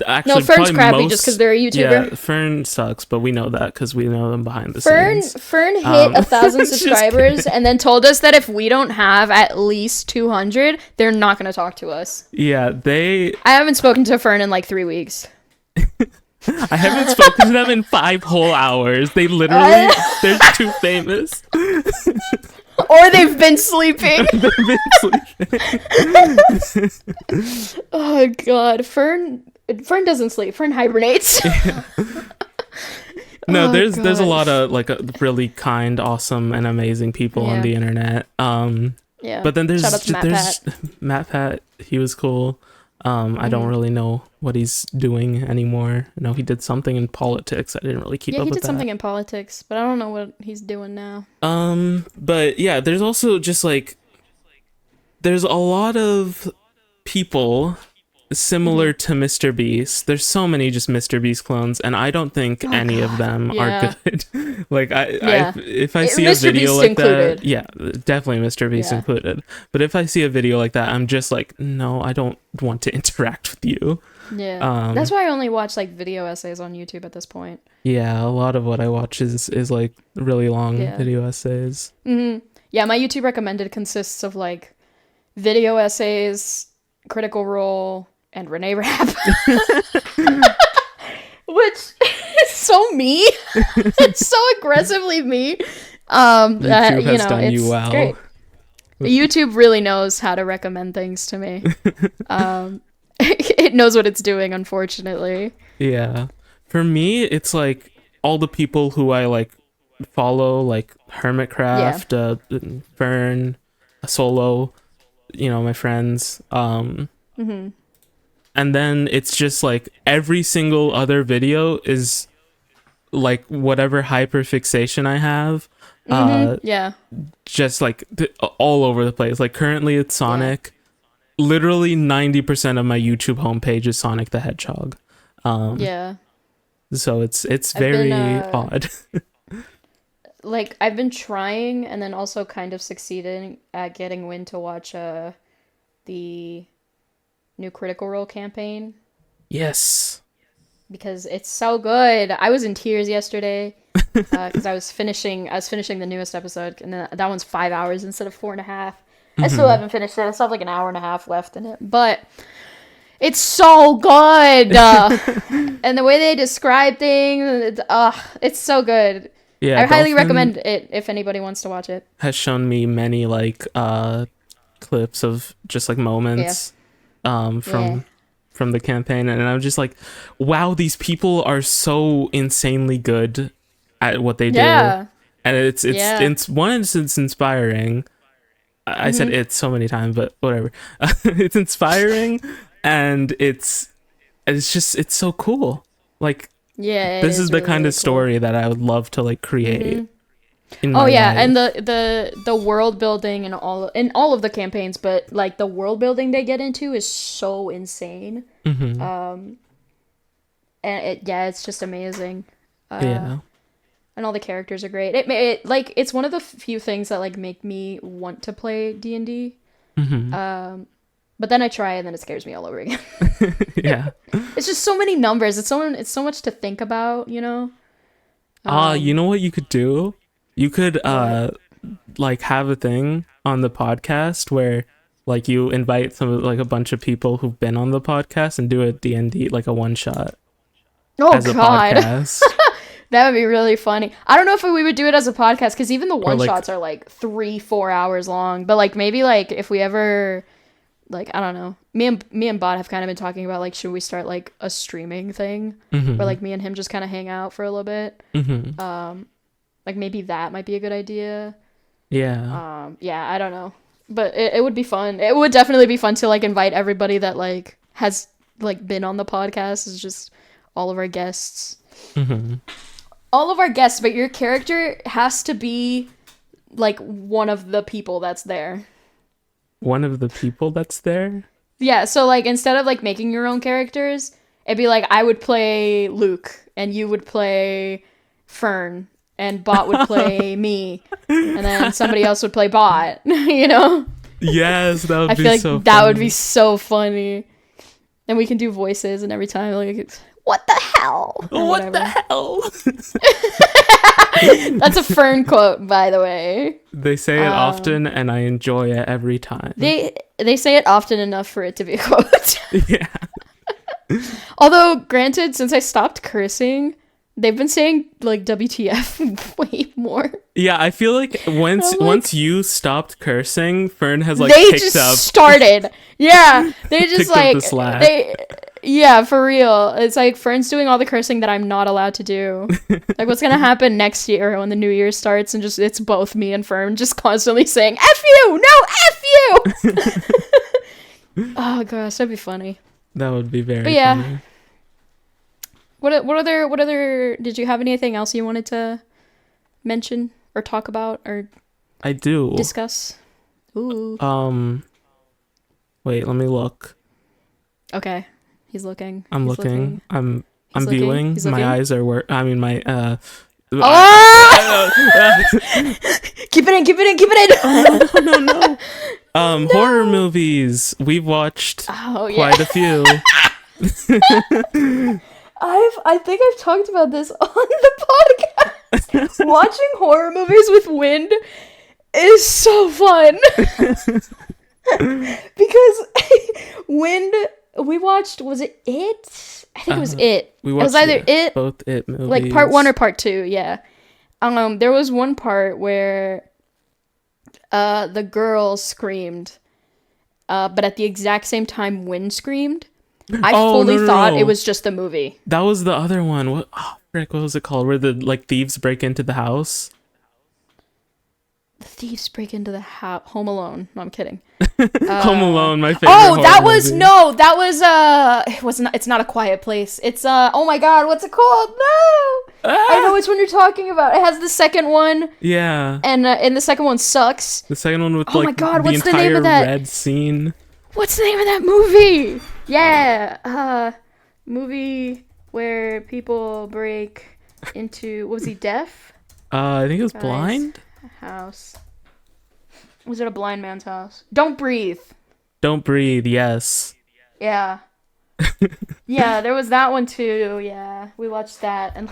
[SPEAKER 2] actually,
[SPEAKER 1] no, Fern's crappy just because they're a YouTuber.
[SPEAKER 2] Yeah, Fern sucks, but we know that because we know them behind the scenes.
[SPEAKER 1] Fern hit 1,000 subscribers and then told us that if we don't have at least 200, they're not going to talk to us.
[SPEAKER 2] Yeah,
[SPEAKER 1] I haven't spoken to Fern in like 3 weeks.
[SPEAKER 2] I haven't spoken to them in 5 whole hours. They literally, they're too famous.
[SPEAKER 1] Or they've been sleeping. Oh god, Fern doesn't sleep. Fern hibernates. Yeah.
[SPEAKER 2] No, there's a lot of, like, really kind, awesome, and amazing people on the internet.
[SPEAKER 1] Yeah.
[SPEAKER 2] But then there's
[SPEAKER 1] Matt
[SPEAKER 2] Pat. He was cool. I don't really know what he's doing anymore. No, he did something in politics. I didn't really keep up with that.
[SPEAKER 1] Yeah, he did something in politics, but I don't know what he's doing now.
[SPEAKER 2] But yeah, there's also just, like, there's a lot of people similar to Mr. Beast. There's so many just Mr. Beast clones, and I don't think any of them are good. Like, if I see
[SPEAKER 1] Mr.
[SPEAKER 2] a video
[SPEAKER 1] Beast
[SPEAKER 2] like
[SPEAKER 1] included.
[SPEAKER 2] that, yeah, definitely Mr. Beast included. But if I see a video like that, I'm just like, no, I don't want to interact with you.
[SPEAKER 1] Yeah, that's why I only watch, like, video essays on YouTube at this point.
[SPEAKER 2] Yeah, a lot of what I watch is like really long video essays.
[SPEAKER 1] Yeah, my YouTube recommended consists of, like, video essays, Critical Role, and Renee Rapp. Which is so me. It's so aggressively me.
[SPEAKER 2] YouTube has done you well.
[SPEAKER 1] Great. YouTube really knows how to recommend things to me. It knows what it's doing, unfortunately.
[SPEAKER 2] Yeah. For me, it's like all the people who I, like, follow, like Hermitcraft, Fern, Solo, my friends. And then it's just like every single other video is like whatever hyperfixation I have. Just like all over the place. Like currently it's Sonic. Literally 90% of my YouTube homepage is Sonic the Hedgehog. So it's very odd.
[SPEAKER 1] Like, I've been trying and then also kind of succeeding at getting Win to watch the new Critical Role campaign.
[SPEAKER 2] Yes.
[SPEAKER 1] Because it's so good. I was in tears yesterday because I was finishing the newest episode, and then that one's 5 hours instead of 4.5. I still haven't finished it. I still have like an hour and a half left in it. But It's so good. And the way they describe things, it's so good.
[SPEAKER 2] Yeah,
[SPEAKER 1] I highly recommend it if anybody wants to watch it.
[SPEAKER 2] Has shown me many like clips of just like moments from the campaign, and I'm just like, wow, these people are so insanely good at what they do. And it's inspiring. I said it so many times, but whatever. It's inspiring, and it's so cool. Like, this is the kind of story that I would love to like create. In my life.
[SPEAKER 1] And the world building and all of the campaigns, but like the world building they get into is so insane. And it's just amazing. And all the characters are great. It's one of the few things that like make me want to play D&D. But then I try and then it scares me all over again. It's just so many numbers. It's so much to think about, you know.
[SPEAKER 2] You know what you could do? You could like have a thing on the podcast where like you invite like a bunch of people who've been on the podcast and do a D&D, like a one shot.
[SPEAKER 1] Oh God. That would be really funny. I don't know if we would do it as a podcast, because even the one shots are like 3-4 hours long. But like maybe like if we ever, like, I don't know, me and Bot have kind of been talking about like, should we start like a streaming thing where like me and him just kind of hang out for a little bit. Like maybe that might be a good idea. I don't know, but it would be fun. It would definitely be fun to like invite everybody that like has like been on the podcast. It's just all of our guests. All of our guests, but your character has to be like one of the people that's there.
[SPEAKER 2] One of the people that's there?
[SPEAKER 1] Yeah, so like instead of like making your own characters, it'd be like I would play Luke and you would play Fern and Bot would play me, and then somebody else would play Bot, you know?
[SPEAKER 2] Yes, that would be so funny. I feel like
[SPEAKER 1] that would be so funny. And we can do voices and every time like, what the hell?
[SPEAKER 2] What the hell?
[SPEAKER 1] That's a Fern quote, by the way.
[SPEAKER 2] They say it often, and I enjoy it every time.
[SPEAKER 1] They say it often enough for it to be a quote.
[SPEAKER 2] Yeah.
[SPEAKER 1] Although, granted, since I stopped cursing, they've been saying like WTF way more.
[SPEAKER 2] Yeah, I feel like once you stopped cursing, Fern has like
[SPEAKER 1] they
[SPEAKER 2] picked
[SPEAKER 1] just
[SPEAKER 2] up.
[SPEAKER 1] Started. Yeah, they just like
[SPEAKER 2] the slack.
[SPEAKER 1] Yeah, for real. It's like Fern's doing all the cursing that I'm not allowed to do. Like what's gonna happen next year when the new year starts and just it's both me and Fern just constantly saying F you, no F you. Oh gosh, that'd be funny.
[SPEAKER 2] That would be very funny.
[SPEAKER 1] What other did you have anything else you wanted to mention or talk about or
[SPEAKER 2] I do
[SPEAKER 1] discuss? Ooh.
[SPEAKER 2] Wait, let me look.
[SPEAKER 1] Okay. He's looking.
[SPEAKER 2] I'm looking. I'm viewing. My eyes are my
[SPEAKER 1] Keep it in.
[SPEAKER 2] No. Horror movies. We've watched quite a few.
[SPEAKER 1] I think I've talked about this on the podcast. Watching horror movies with Wind is so fun. Because Wind, we watched, was it It? I think it was It.
[SPEAKER 2] We watched
[SPEAKER 1] it was either It,
[SPEAKER 2] both It movies.
[SPEAKER 1] like part 1 or part 2, yeah. There was one part where the girl screamed, but at the exact same time Wind screamed. I fully thought it was just the movie.
[SPEAKER 2] That was the other one. What was it called? Where the like thieves break into the house?
[SPEAKER 1] The thieves break into the house. Home Alone. No, I'm kidding.
[SPEAKER 2] Home Alone, my favorite.
[SPEAKER 1] Oh, that was it was not. It's not A Quiet Place. It's oh my God, what's it called? No, I know which one you're talking about. It has the second one.
[SPEAKER 2] Yeah.
[SPEAKER 1] And the second one sucks.
[SPEAKER 2] The second one with
[SPEAKER 1] oh my God,
[SPEAKER 2] the
[SPEAKER 1] what's the name of that
[SPEAKER 2] red scene?
[SPEAKER 1] What's the name of that movie? Yeah, movie where people break into. Was he deaf?
[SPEAKER 2] I think it was Blind.
[SPEAKER 1] House. Was it a blind man's house? Don't Breathe.
[SPEAKER 2] Don't Breathe. Yes.
[SPEAKER 1] Yeah. Yeah, there was that one too. Yeah, we watched that and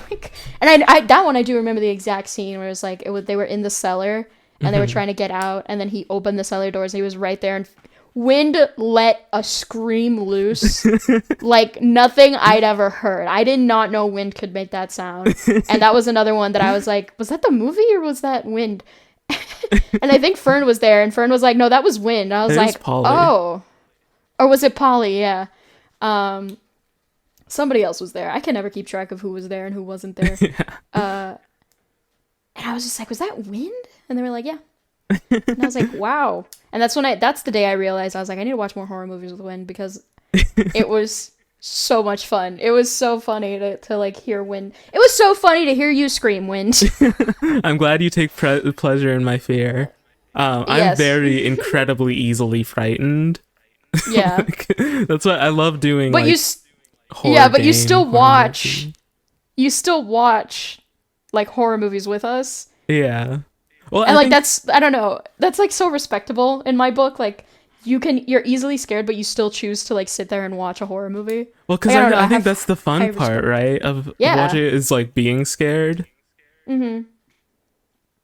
[SPEAKER 1] I that one I do remember the exact scene where it was like they were in the cellar and they were trying to get out and then he opened the cellar doors and he was right there and Wind let a scream loose like nothing I'd ever heard. I did not know Wind could make that sound. And that was another one that I was like, was that the movie or was that Wind? And I think Fern was there, and Fern was like, no, that was Wind. I was like, Polly. Oh. Or was it Polly? Yeah. Somebody else was there. I can never keep track of who was there and who wasn't there. Yeah. And I was just like, was that Wind? And they were like, yeah. And I was like, wow. And that's the day I realized, I was like, I need to watch more horror movies with Wind, because it was so much fun. It was so funny to like hear Wind. It was so funny to hear you scream, Wind.
[SPEAKER 2] I'm glad you take pleasure in my fear. Yes. I'm very incredibly easily frightened.
[SPEAKER 1] Yeah.
[SPEAKER 2] Like, that's what I love doing.
[SPEAKER 1] But
[SPEAKER 2] like,
[SPEAKER 1] but you still watch. You still watch like horror movies with us.
[SPEAKER 2] Yeah. Well,
[SPEAKER 1] and like that's, I don't know, that's like so respectable in my book. Like you're easily scared, but you still choose to like sit there and watch a horror movie.
[SPEAKER 2] Well, because like, I think that's the fun part, right? Of watching it is like being scared. Mm-hmm.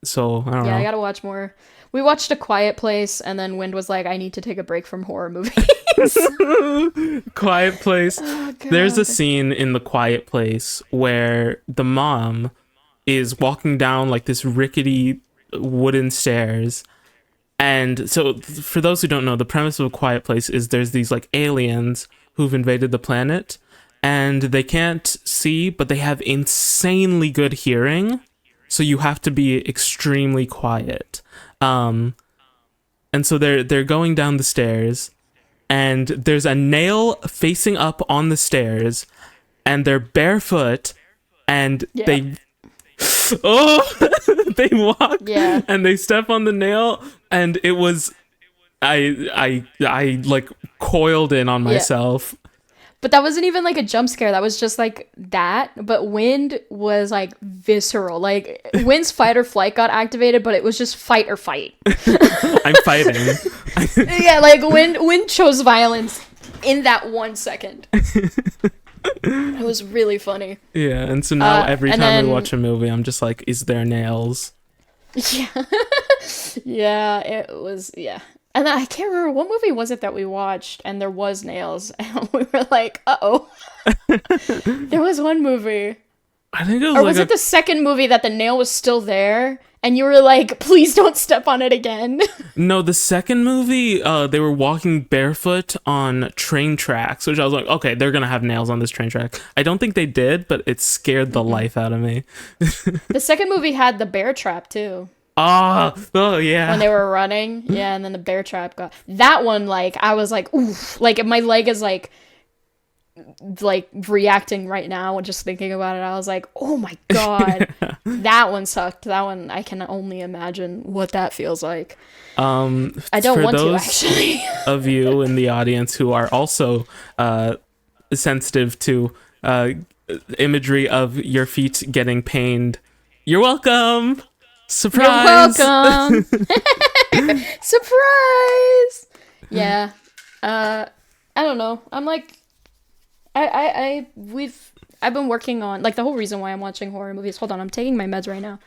[SPEAKER 2] So I don't know.
[SPEAKER 1] Yeah, I gotta watch more. We watched A Quiet Place, and then Wind was like, I need to take a break from horror movies.
[SPEAKER 2] Quiet Place. Oh, there's a scene in The Quiet Place where the mom is walking down like this rickety wooden stairs. And so for those who don't know, the premise of A Quiet Place is there's these like aliens who've invaded the planet, and they can't see, but they have insanely good hearing. So you have to be extremely quiet. And so they're going down the stairs, and there's a nail facing up on the stairs, and they're barefoot, and they they walk and they step on the nail, and it was I like coiled in on myself.
[SPEAKER 1] But that wasn't even like a jump scare. That was just like that. But Wind was like visceral. Like Wind's fight or flight got activated, but it was just fight or fight.
[SPEAKER 2] I'm fighting.
[SPEAKER 1] Yeah, like Wind chose violence in that 1 second. It was really funny.
[SPEAKER 2] Yeah, and so now every time we watch a movie, I'm just like, is there nails?
[SPEAKER 1] Yeah. Yeah, it was, yeah. And then I can't remember, what movie was it that we watched and there was nails, and we were like, uh-oh. There was one movie.
[SPEAKER 2] I think it was,
[SPEAKER 1] or was it the second movie that the nail was still there and you were like, please don't step on it again?
[SPEAKER 2] No, the second movie, they were walking barefoot on train tracks, which I was like, okay, they're gonna have nails on this train track. I don't think they did, but it scared the life out of me.
[SPEAKER 1] The second movie had the bear trap too.
[SPEAKER 2] Oh yeah.
[SPEAKER 1] When they were running, yeah, and then the bear trap got that one. Like I was like, oof, like my leg is like reacting right now and just thinking about it. I was like, oh my god, that one sucked. That one, I can only imagine what that feels like. I don't want to actually.
[SPEAKER 2] Of you in the audience who are also sensitive to imagery of your feet getting pained, you're welcome. Surprise!
[SPEAKER 1] You're welcome. Surprise! Yeah. I don't know. I'm like, I've been working on, like, the whole reason why I'm watching horror movies. Hold on, I'm taking my meds right now.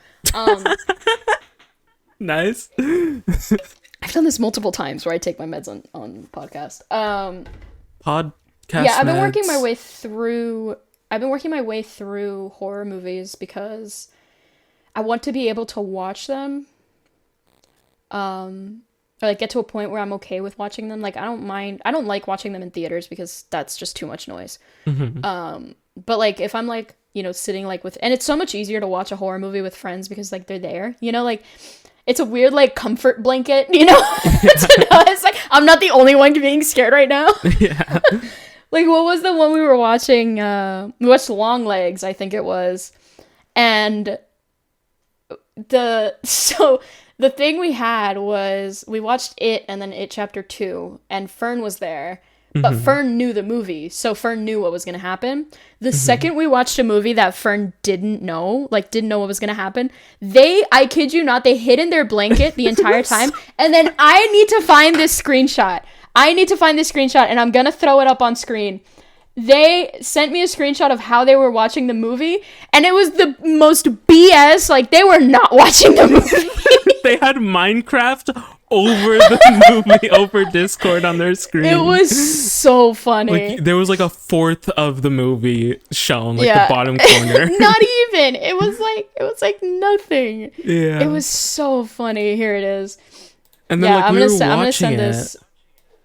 [SPEAKER 2] Nice.
[SPEAKER 1] I've done this multiple times where I take my meds on podcast.
[SPEAKER 2] Podcast.
[SPEAKER 1] Yeah, I've been
[SPEAKER 2] meds.
[SPEAKER 1] working my way through horror movies because I want to be able to watch them, or like get to a point where I'm okay with watching them. Like I don't like watching them in theaters because that's just too much noise. Mm-hmm. But like if I'm like, you know, sitting like with, and it's so much easier to watch a horror movie with friends because like they're there, you know, like it's a weird like comfort blanket, you know. It's like I'm not the only one being scared right now.
[SPEAKER 2] Yeah.
[SPEAKER 1] Like what was the one we were watching? We watched Longlegs, I think it was, and the thing we had was we watched It and then It Chapter 2, and Fern was there, but Fern knew the movie, so Fern knew what was going to happen. The second we watched a movie that Fern didn't know what was going to happen, I kid you not, they hid in their blanket the entire time, and then I need to find this screenshot, and I'm going to throw it up on screen. They sent me a screenshot of how they were watching the movie, and it was the most BS. Like, they were not watching the movie.
[SPEAKER 2] They had Minecraft over the movie over Discord on their screen.
[SPEAKER 1] It was so funny.
[SPEAKER 2] Like, there was like a fourth of the movie shown, like the bottom corner.
[SPEAKER 1] Not even. It was like nothing.
[SPEAKER 2] Yeah.
[SPEAKER 1] It was so funny. Here it is.
[SPEAKER 2] And then like we were watching
[SPEAKER 1] I'm gonna send this.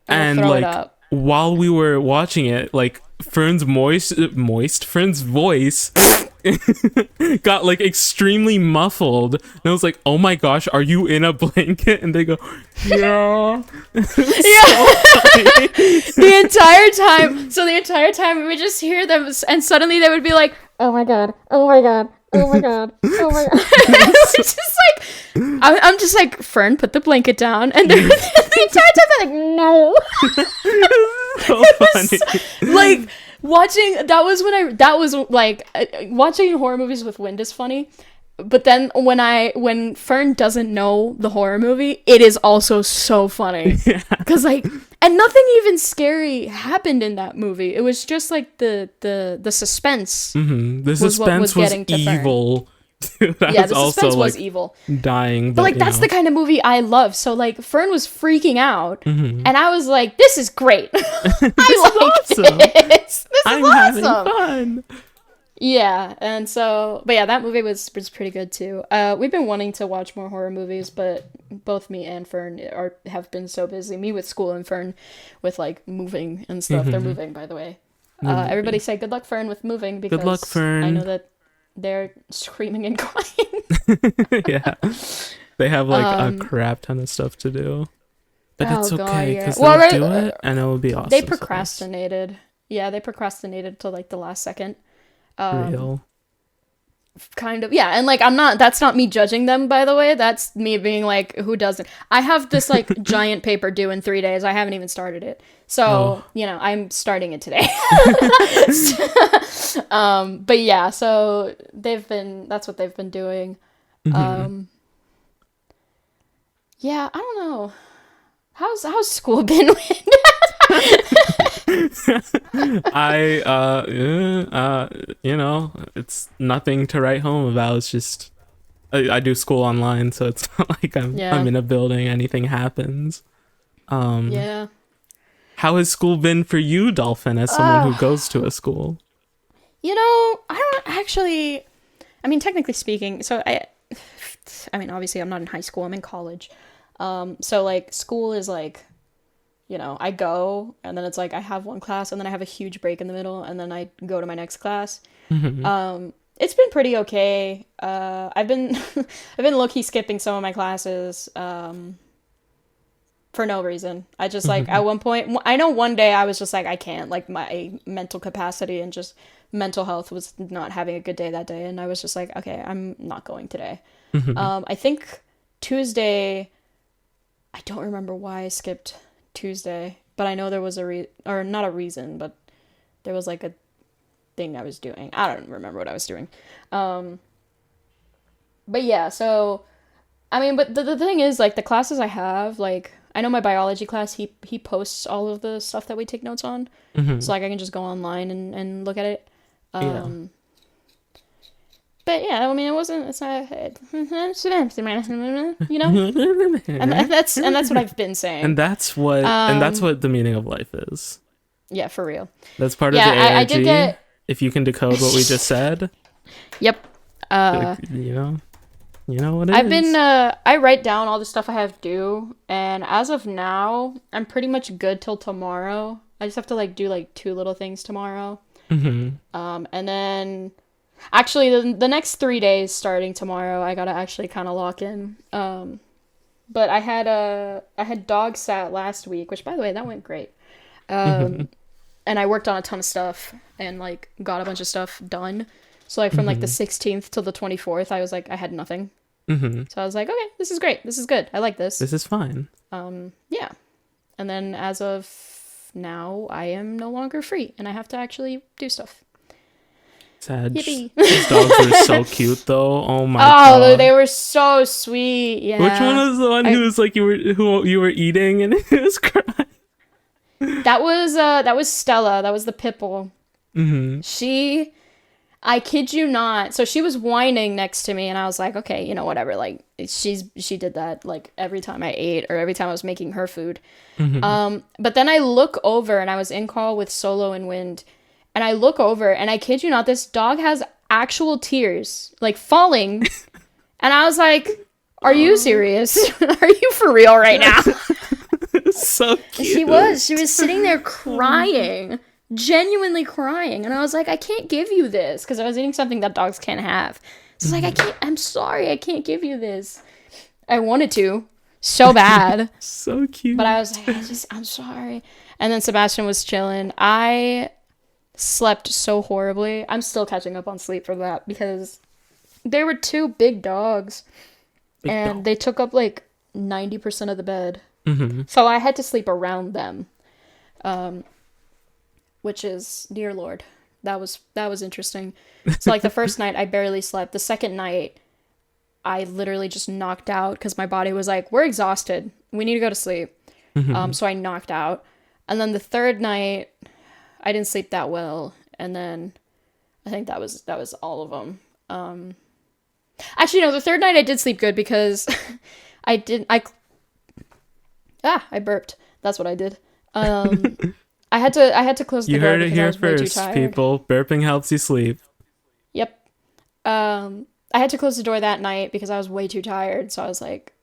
[SPEAKER 2] And like while we were watching it, like Fern's Fern's voice got like extremely muffled, and I was like, oh my gosh, are you in a blanket? And they go, yeah.
[SPEAKER 1] The entire time we would just hear them, and suddenly they would be like, oh my god, oh my god, oh my god, oh my god. It's just like, I'm just like, Fern, put the blanket down, and the entire time they're like, no.
[SPEAKER 2] So funny.
[SPEAKER 1] Like watching watching horror movies with Wind is funny, but then when Fern doesn't know the horror movie, it is also so funny. Because like, and nothing even scary happened in that movie. It was just like the suspense.
[SPEAKER 2] Mm-hmm. The suspense was evil.
[SPEAKER 1] The suspense was evil.
[SPEAKER 2] Dying,
[SPEAKER 1] but like that's the kind of movie I love. So like Fern was freaking out, and I was like, "This is great. I like this. This is awesome.
[SPEAKER 2] Having fun."
[SPEAKER 1] Yeah, and so, but yeah, that movie was pretty good too. We've been wanting to watch more horror movies, but both me and Fern have been so busy. Me with school and Fern with like moving and stuff. They're moving, by the way. Everybody say good luck, Fern, with moving, because
[SPEAKER 2] good luck, Fern.
[SPEAKER 1] I know that they're screaming and crying.
[SPEAKER 2] Yeah, they have like a crap ton of stuff to do, but it's okay because they'll do it and it will be awesome.
[SPEAKER 1] They procrastinated. Yeah, they procrastinated till like the last second.
[SPEAKER 2] Real.
[SPEAKER 1] Kind of, yeah, and like that's not me judging them, by the way. That's me being like, who doesn't? I have this like giant paper due in 3 days. I haven't even started it, so you know, I'm starting it today. But yeah, so that's what they've been doing. Yeah, I don't know, how's school been?
[SPEAKER 2] You know, it's nothing to write home about. It's just I do school online, so it's not like I'm in a building, anything happens.
[SPEAKER 1] Yeah.
[SPEAKER 2] How has school been for you, Dolphin, as someone who goes to a school?
[SPEAKER 1] You know, I don't actually, I mean, technically speaking, so I mean, obviously I'm not in high school, I'm in college. So like school is like, you know, I go and then it's like I have one class and then I have a huge break in the middle and then I go to my next class. It's been pretty okay. I've been low-key skipping some of my classes for no reason. I just like at one point, I know one day I was just like, I can't, like my mental capacity and just mental health was not having a good day that day, and I was just like, okay, I'm not going today. I think Tuesday, I don't remember why I skipped Tuesday, but I know there was or not a reason, but there was like a thing I was doing. I don't remember what I was doing. But yeah, so I mean, but the thing is, like, the classes I have, like, I know my biology class, he posts all of the stuff that we take notes on, so like I can just go online and look at it. But yeah, I mean, it's not, you know, and that's what I've been saying,
[SPEAKER 2] and that's what the meaning of life is.
[SPEAKER 1] Yeah, for real.
[SPEAKER 2] That's part of the ARG. I did get... If you can decode what we just said.
[SPEAKER 1] Yep.
[SPEAKER 2] You know what it
[SPEAKER 1] I've been I write down all the stuff I have due, and as of now, I'm pretty much good till tomorrow. I just have to like do like 2 little things tomorrow. And then actually the next 3 days starting tomorrow, I gotta actually kind of lock in. But I had dog sat last week, which by the way, that went great. And I worked on a ton of stuff and like got a bunch of stuff done. So like from like the 16th till the 24th, I was like, I had nothing. So I was like, okay, this is great. This is good. I like this.
[SPEAKER 2] This is fine.
[SPEAKER 1] Yeah. And then as of now, I am no longer free and I have to actually do stuff.
[SPEAKER 2] Sad. These dogs were so cute though. Oh my god.
[SPEAKER 1] Oh, they were so sweet. Yeah.
[SPEAKER 2] Which one was the one who was like who you were eating and it was crying? That
[SPEAKER 1] was Stella. That was the pit bull. I kid you not. So she was whining next to me, and I was like, okay, you know, whatever. Like, she did that, like, every time I ate or every time I was making her food. But then I look over, and I was in call with Solo and Wind, and I look over, and I kid you not, this dog has actual tears, like, falling. And I was like, are you serious? Are you for real right now?
[SPEAKER 2] So cute.
[SPEAKER 1] She was sitting there crying. Genuinely crying, and I was like, I can't give you this, because I was eating something that dogs can't have. So like, I'm sorry, I can't give you this. I wanted to so bad.
[SPEAKER 2] So cute.
[SPEAKER 1] But I was like, I'm sorry. And then Sebastian was chilling. I slept so horribly. I'm still catching up on sleep from that, because there were two big dogs, they took up like 90% of the bed. So I had to sleep around them. Which is, dear Lord, that was interesting. So like the first night I barely slept. The second night I literally just knocked out because my body was like, we're exhausted. We need to go to sleep. So I knocked out. And then the third night I didn't sleep that well. And then I think that was all of them. Actually, no, the third night I did sleep good because I burped. That's what I did. I had to close the door.
[SPEAKER 2] You heard it here first, people. Burping helps you sleep.
[SPEAKER 1] Yep. I had to close the door that night because I was way too tired. So I was like,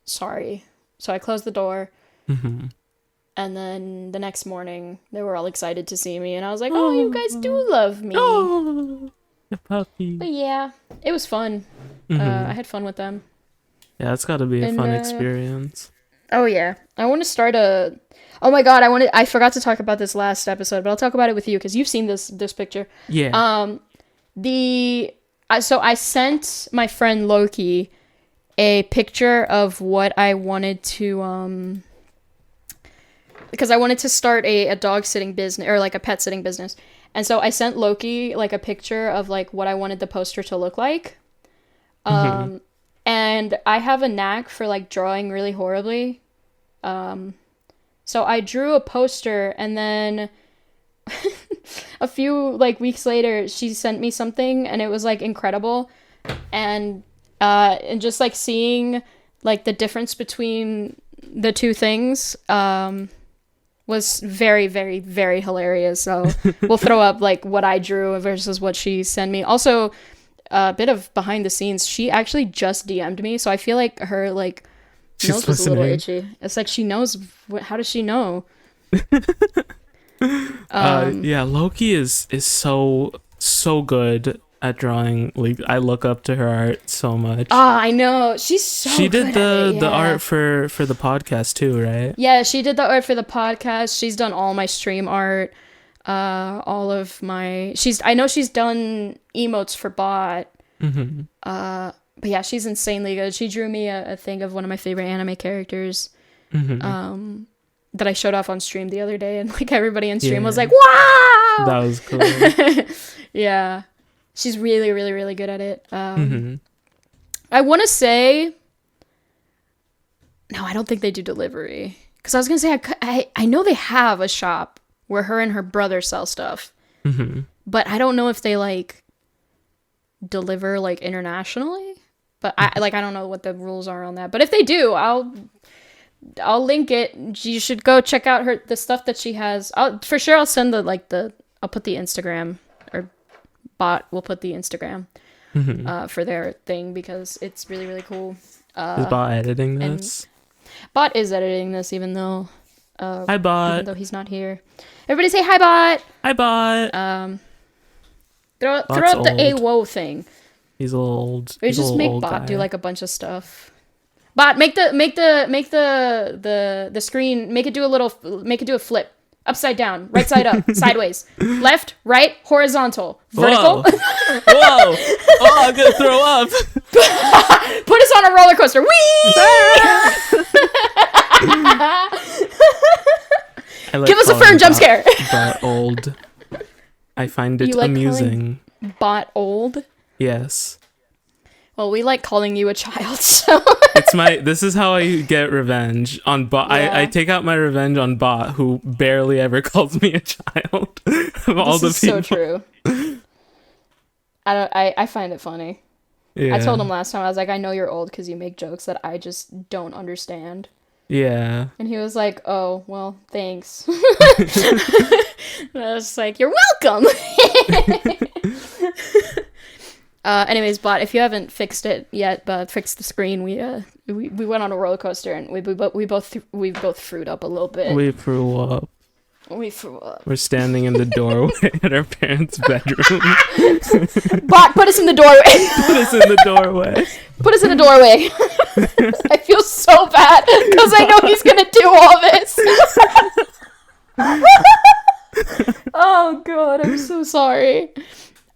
[SPEAKER 1] sorry. So I closed the door. And then the next morning, they were all excited to see me. And I was like, oh, you guys do love me.
[SPEAKER 2] Oh, the puppy.
[SPEAKER 1] But yeah, it was fun. I had fun with them.
[SPEAKER 2] Yeah, it's got to be a fun experience.
[SPEAKER 1] Oh, yeah. I want to start a... Oh my god, I forgot to talk about this last episode, but I'll talk about it with you because you've seen this picture.
[SPEAKER 2] Yeah.
[SPEAKER 1] So I sent my friend Loki a picture of what I wanted to because I wanted to start a dog sitting business, or like a pet sitting business. And so I sent Loki like a picture of like what I wanted the poster to look like. And I have a knack for like drawing really horribly. So I drew a poster, and then a few like weeks later, she sent me something, and it was like incredible, and just like seeing like the difference between the two things was very, very, very hilarious. So we'll throw up like what I drew versus what she sent me. Also, a bit of behind the scenes. She actually just DM'd me, so I feel like her like. Nose was a little itchy. It's like she knows. How does she know?
[SPEAKER 2] Yeah, Loki is so good at drawing. Like, I look up to her art so much.
[SPEAKER 1] I know, she's so.
[SPEAKER 2] She did
[SPEAKER 1] good
[SPEAKER 2] the art for the podcast too, right?
[SPEAKER 1] Yeah, she did the art for the podcast. She's done all my stream art. All of my. I know she's done emotes for Bot. But yeah, she's insanely good. She drew me a thing of one of my favorite anime characters that I showed off on stream the other day, and like everybody in stream was like, wow!
[SPEAKER 2] That was cool.
[SPEAKER 1] Yeah. She's really, really, really good at it. I want to say... No, I don't think they do delivery. Because I was going to say, I know they have a shop where her and her brother sell stuff. But I don't know if they like deliver like internationally. But I don't know what the rules are on that. But if they do, I'll link it. You should go check out the stuff that she has. I'll send I'll put the Instagram, or Bot will put the Instagram for their thing, because it's really, really cool.
[SPEAKER 2] Is Bot editing this?
[SPEAKER 1] Bot is editing this, even though
[SPEAKER 2] hi Bot.
[SPEAKER 1] Even though he's not here. Everybody say hi Bot.
[SPEAKER 2] Hi Bot.
[SPEAKER 1] Throw up the AWO thing.
[SPEAKER 2] He's a little old.
[SPEAKER 1] Or just make Bot guy. Do like a bunch of stuff. Bot, make the screen, make it do a flip. Upside down, right side up, sideways, left, right, horizontal, vertical.
[SPEAKER 2] Whoa! Oh, I'm gonna throw up.
[SPEAKER 1] Put us on a roller coaster. Whee! Give us a Fern jump scare.
[SPEAKER 2] Bot old. I find it amusing.
[SPEAKER 1] Bot old?
[SPEAKER 2] Yes.
[SPEAKER 1] Well, we like calling you a child, so
[SPEAKER 2] this is how I get revenge on Bot. Yeah. I take out my revenge on Bot, who barely ever calls me a child. Of all
[SPEAKER 1] this
[SPEAKER 2] the
[SPEAKER 1] is
[SPEAKER 2] people.
[SPEAKER 1] So true. I find it funny.
[SPEAKER 2] Yeah.
[SPEAKER 1] I told him last time, I was like, I know you're old because you make jokes that I just don't understand.
[SPEAKER 2] Yeah.
[SPEAKER 1] And he was like, oh, well, thanks. And I was like, you're welcome. Anyways, Bot, if you haven't fixed it yet, but fixed the screen, we went on a roller coaster and we both threw up a little bit.
[SPEAKER 2] We threw up. We're standing in the doorway at our parents' bedroom.
[SPEAKER 1] Bot, put us in the doorway.
[SPEAKER 2] Put us in the doorway.
[SPEAKER 1] Put us in the doorway. I feel so bad because I know he's gonna do all this. Oh god, I'm so sorry.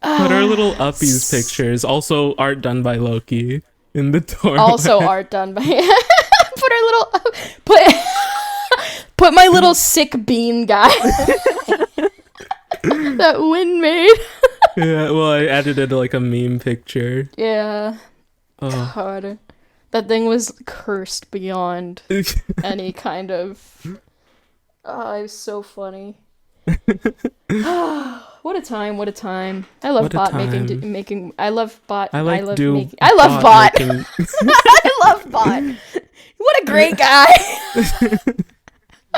[SPEAKER 2] Put our little uppies pictures, also art done by Loki, in the doorway.
[SPEAKER 1] Also art done by put our little put my little sick bean guy that Win made.
[SPEAKER 2] Yeah, well, I edited like a meme picture.
[SPEAKER 1] Yeah. Oh. God. That thing was cursed beyond any kind of... Oh, it was so funny. What a time, what a time. I love Bot making I love Bot. I love Bot. I love Bot. What a great guy.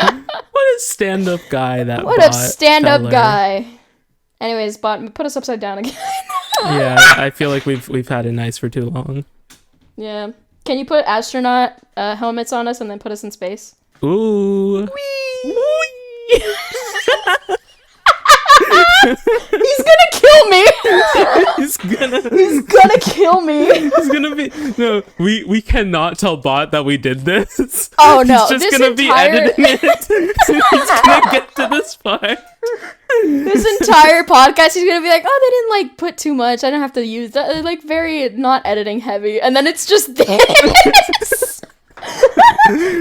[SPEAKER 2] What a stand-up guy that
[SPEAKER 1] What a stand-up guy. Anyways, Bot, put us upside down again.
[SPEAKER 2] Yeah, I feel like we've had it nice for too long. Yeah.
[SPEAKER 1] Can you put astronaut helmets on us and then put us in space?
[SPEAKER 2] Ooh. Whee!
[SPEAKER 1] He's gonna kill me.
[SPEAKER 2] He's gonna
[SPEAKER 1] kill me.
[SPEAKER 2] He's gonna be no. We cannot tell Bot that we did this.
[SPEAKER 1] Oh no!
[SPEAKER 2] He's just gonna be editing it. He's gonna get to this part.
[SPEAKER 1] This entire podcast, he's gonna be like, "Oh, they didn't like put too much. I don't have to use that. They're, like very not editing heavy." And then it's just this.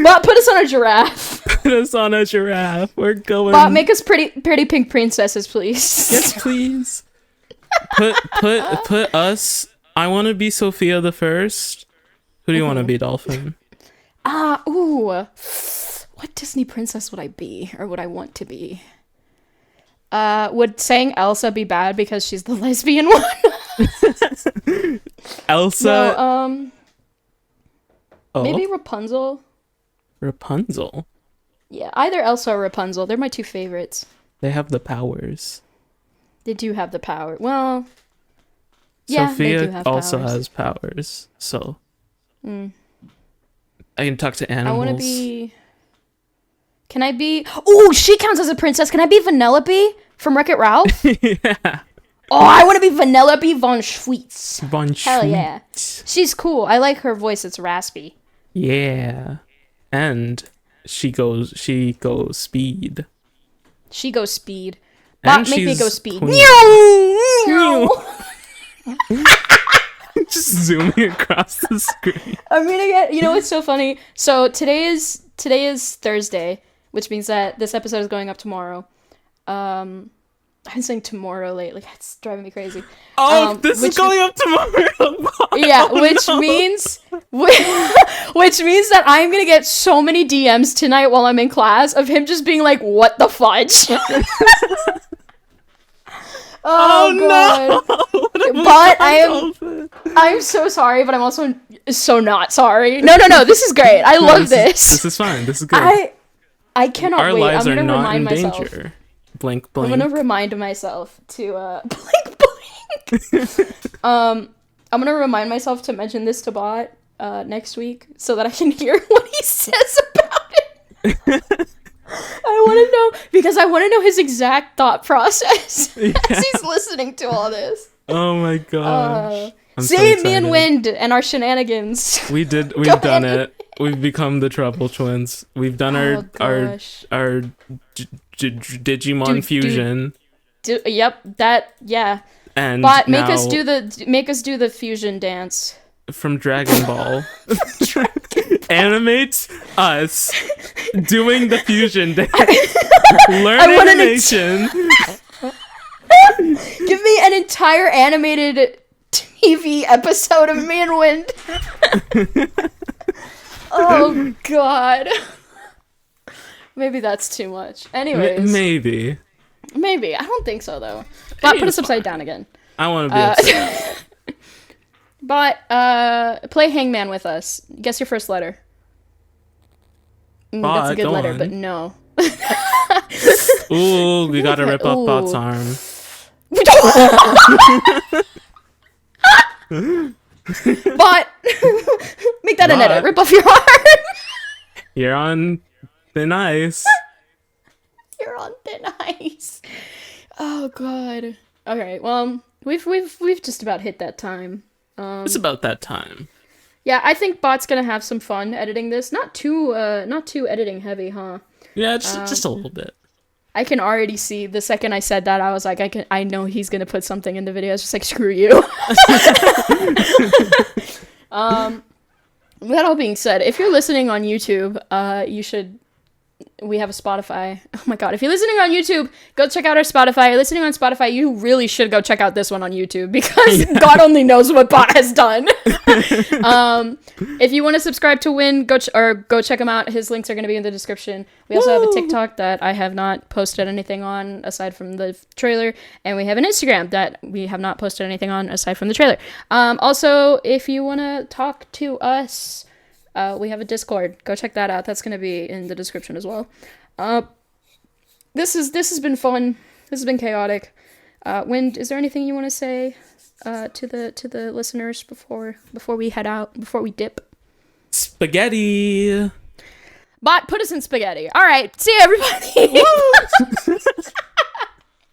[SPEAKER 1] Bot, put us on a giraffe.
[SPEAKER 2] Put us on a giraffe. We're going.
[SPEAKER 1] Bot, make us pretty pink princesses, please.
[SPEAKER 2] Yes, please. Put us. I want to be Sophia the First. Who do you want to be, Dolphin?
[SPEAKER 1] Ooh. What Disney princess would I be, or would I want to be? Would saying Elsa be bad because she's the lesbian one?
[SPEAKER 2] Elsa.
[SPEAKER 1] No, maybe Rapunzel.
[SPEAKER 2] Rapunzel?
[SPEAKER 1] Yeah, either Elsa or Rapunzel. They're my two favorites.
[SPEAKER 2] They have the powers.
[SPEAKER 1] They do have the power. Well, yeah,
[SPEAKER 2] Sophia
[SPEAKER 1] they do have
[SPEAKER 2] also
[SPEAKER 1] powers.
[SPEAKER 2] has powers, so I can talk to animals.
[SPEAKER 1] I want to be... Can I be... Oh, she counts as a princess. Can I be Vanellope from Wreck-It Ralph?
[SPEAKER 2] Yeah.
[SPEAKER 1] Oh, I want to be Vanellope von Schweetz.
[SPEAKER 2] Von Schweetz.
[SPEAKER 1] Hell yeah. She's cool. I like her voice. It's raspy.
[SPEAKER 2] Yeah. And she goes speed.
[SPEAKER 1] She goes speed.
[SPEAKER 2] And
[SPEAKER 1] make me go speed.
[SPEAKER 2] Just zooming across the screen.
[SPEAKER 1] I'm gonna get... You know what's so funny? So today is Thursday, which means that this episode is going up tomorrow. I'm saying tomorrow lately. It's driving me crazy.
[SPEAKER 2] Oh, this is going up tomorrow.
[SPEAKER 1] Yeah, which means that I'm gonna get so many DMs tonight while I'm in class of him just being like, "What the fudge?" Oh god. No! But I'm so sorry, but I'm also so not sorry. No. This is great. I love this.
[SPEAKER 2] This is fine. This is good.
[SPEAKER 1] I cannot
[SPEAKER 2] Our
[SPEAKER 1] wait.
[SPEAKER 2] lives
[SPEAKER 1] I'm gonna
[SPEAKER 2] are not
[SPEAKER 1] remind
[SPEAKER 2] in
[SPEAKER 1] myself.
[SPEAKER 2] danger. Blink, blink.
[SPEAKER 1] I'm gonna remind myself to blink, blink. I'm gonna remind myself to mention this to Bot next week so that I can hear what he says about it. I want to know because I want to know his exact thought process as he's listening to all this.
[SPEAKER 2] Oh my god!
[SPEAKER 1] Save me and Wind and our shenanigans.
[SPEAKER 2] We've done it. We've become the Trouble Twins. We've done our Digimon fusion.
[SPEAKER 1] Yep, that
[SPEAKER 2] And
[SPEAKER 1] Bot, make us do the fusion dance
[SPEAKER 2] from Dragon Ball. Animate us doing the fusion dance. Learn animation.
[SPEAKER 1] Give me an entire animated TV episode of me and Wind. Oh god. Maybe that's too much. Anyways.
[SPEAKER 2] Maybe.
[SPEAKER 1] I don't think so though. But put us upside down again.
[SPEAKER 2] I want to be upset.
[SPEAKER 1] But play Hangman with us. Guess your first letter. That's a good letter, but no.
[SPEAKER 2] Ooh, we gotta rip off Bot's arm.
[SPEAKER 1] Bot! Make that an edit. Rip off your arm.
[SPEAKER 2] You're on thin ice.
[SPEAKER 1] You're on thin ice. Oh god. Okay, well, we've just about hit that time.
[SPEAKER 2] It's about that time.
[SPEAKER 1] Yeah, I think Bot's gonna have some fun editing this. Not too editing heavy, huh?
[SPEAKER 2] Yeah, just a little bit.
[SPEAKER 1] I can already see the second I said that, I was like, I know he's gonna put something in the video. It's just like, screw you. That all being said, if you're listening on YouTube, we have a Spotify. Oh my god, if you're listening on YouTube, go check out our Spotify. You're listening on Spotify, you really should go check out this one on YouTube, because God only knows what Bot has done. If you want to subscribe to Win, go check him out. His links are going to be in the description. We also have a TikTok that I have not posted anything on aside from the trailer, and we have an Instagram that we have not posted anything on aside from the trailer. Also, if you want to talk to us, we have a Discord. Go check that out. That's going to be in the description as well. This has been fun. This has been chaotic. Wind, is there anything you want to say to the listeners before we head out, before we dip?
[SPEAKER 2] Spaghetti.
[SPEAKER 1] Bot, put us in spaghetti. All right. See you, everybody.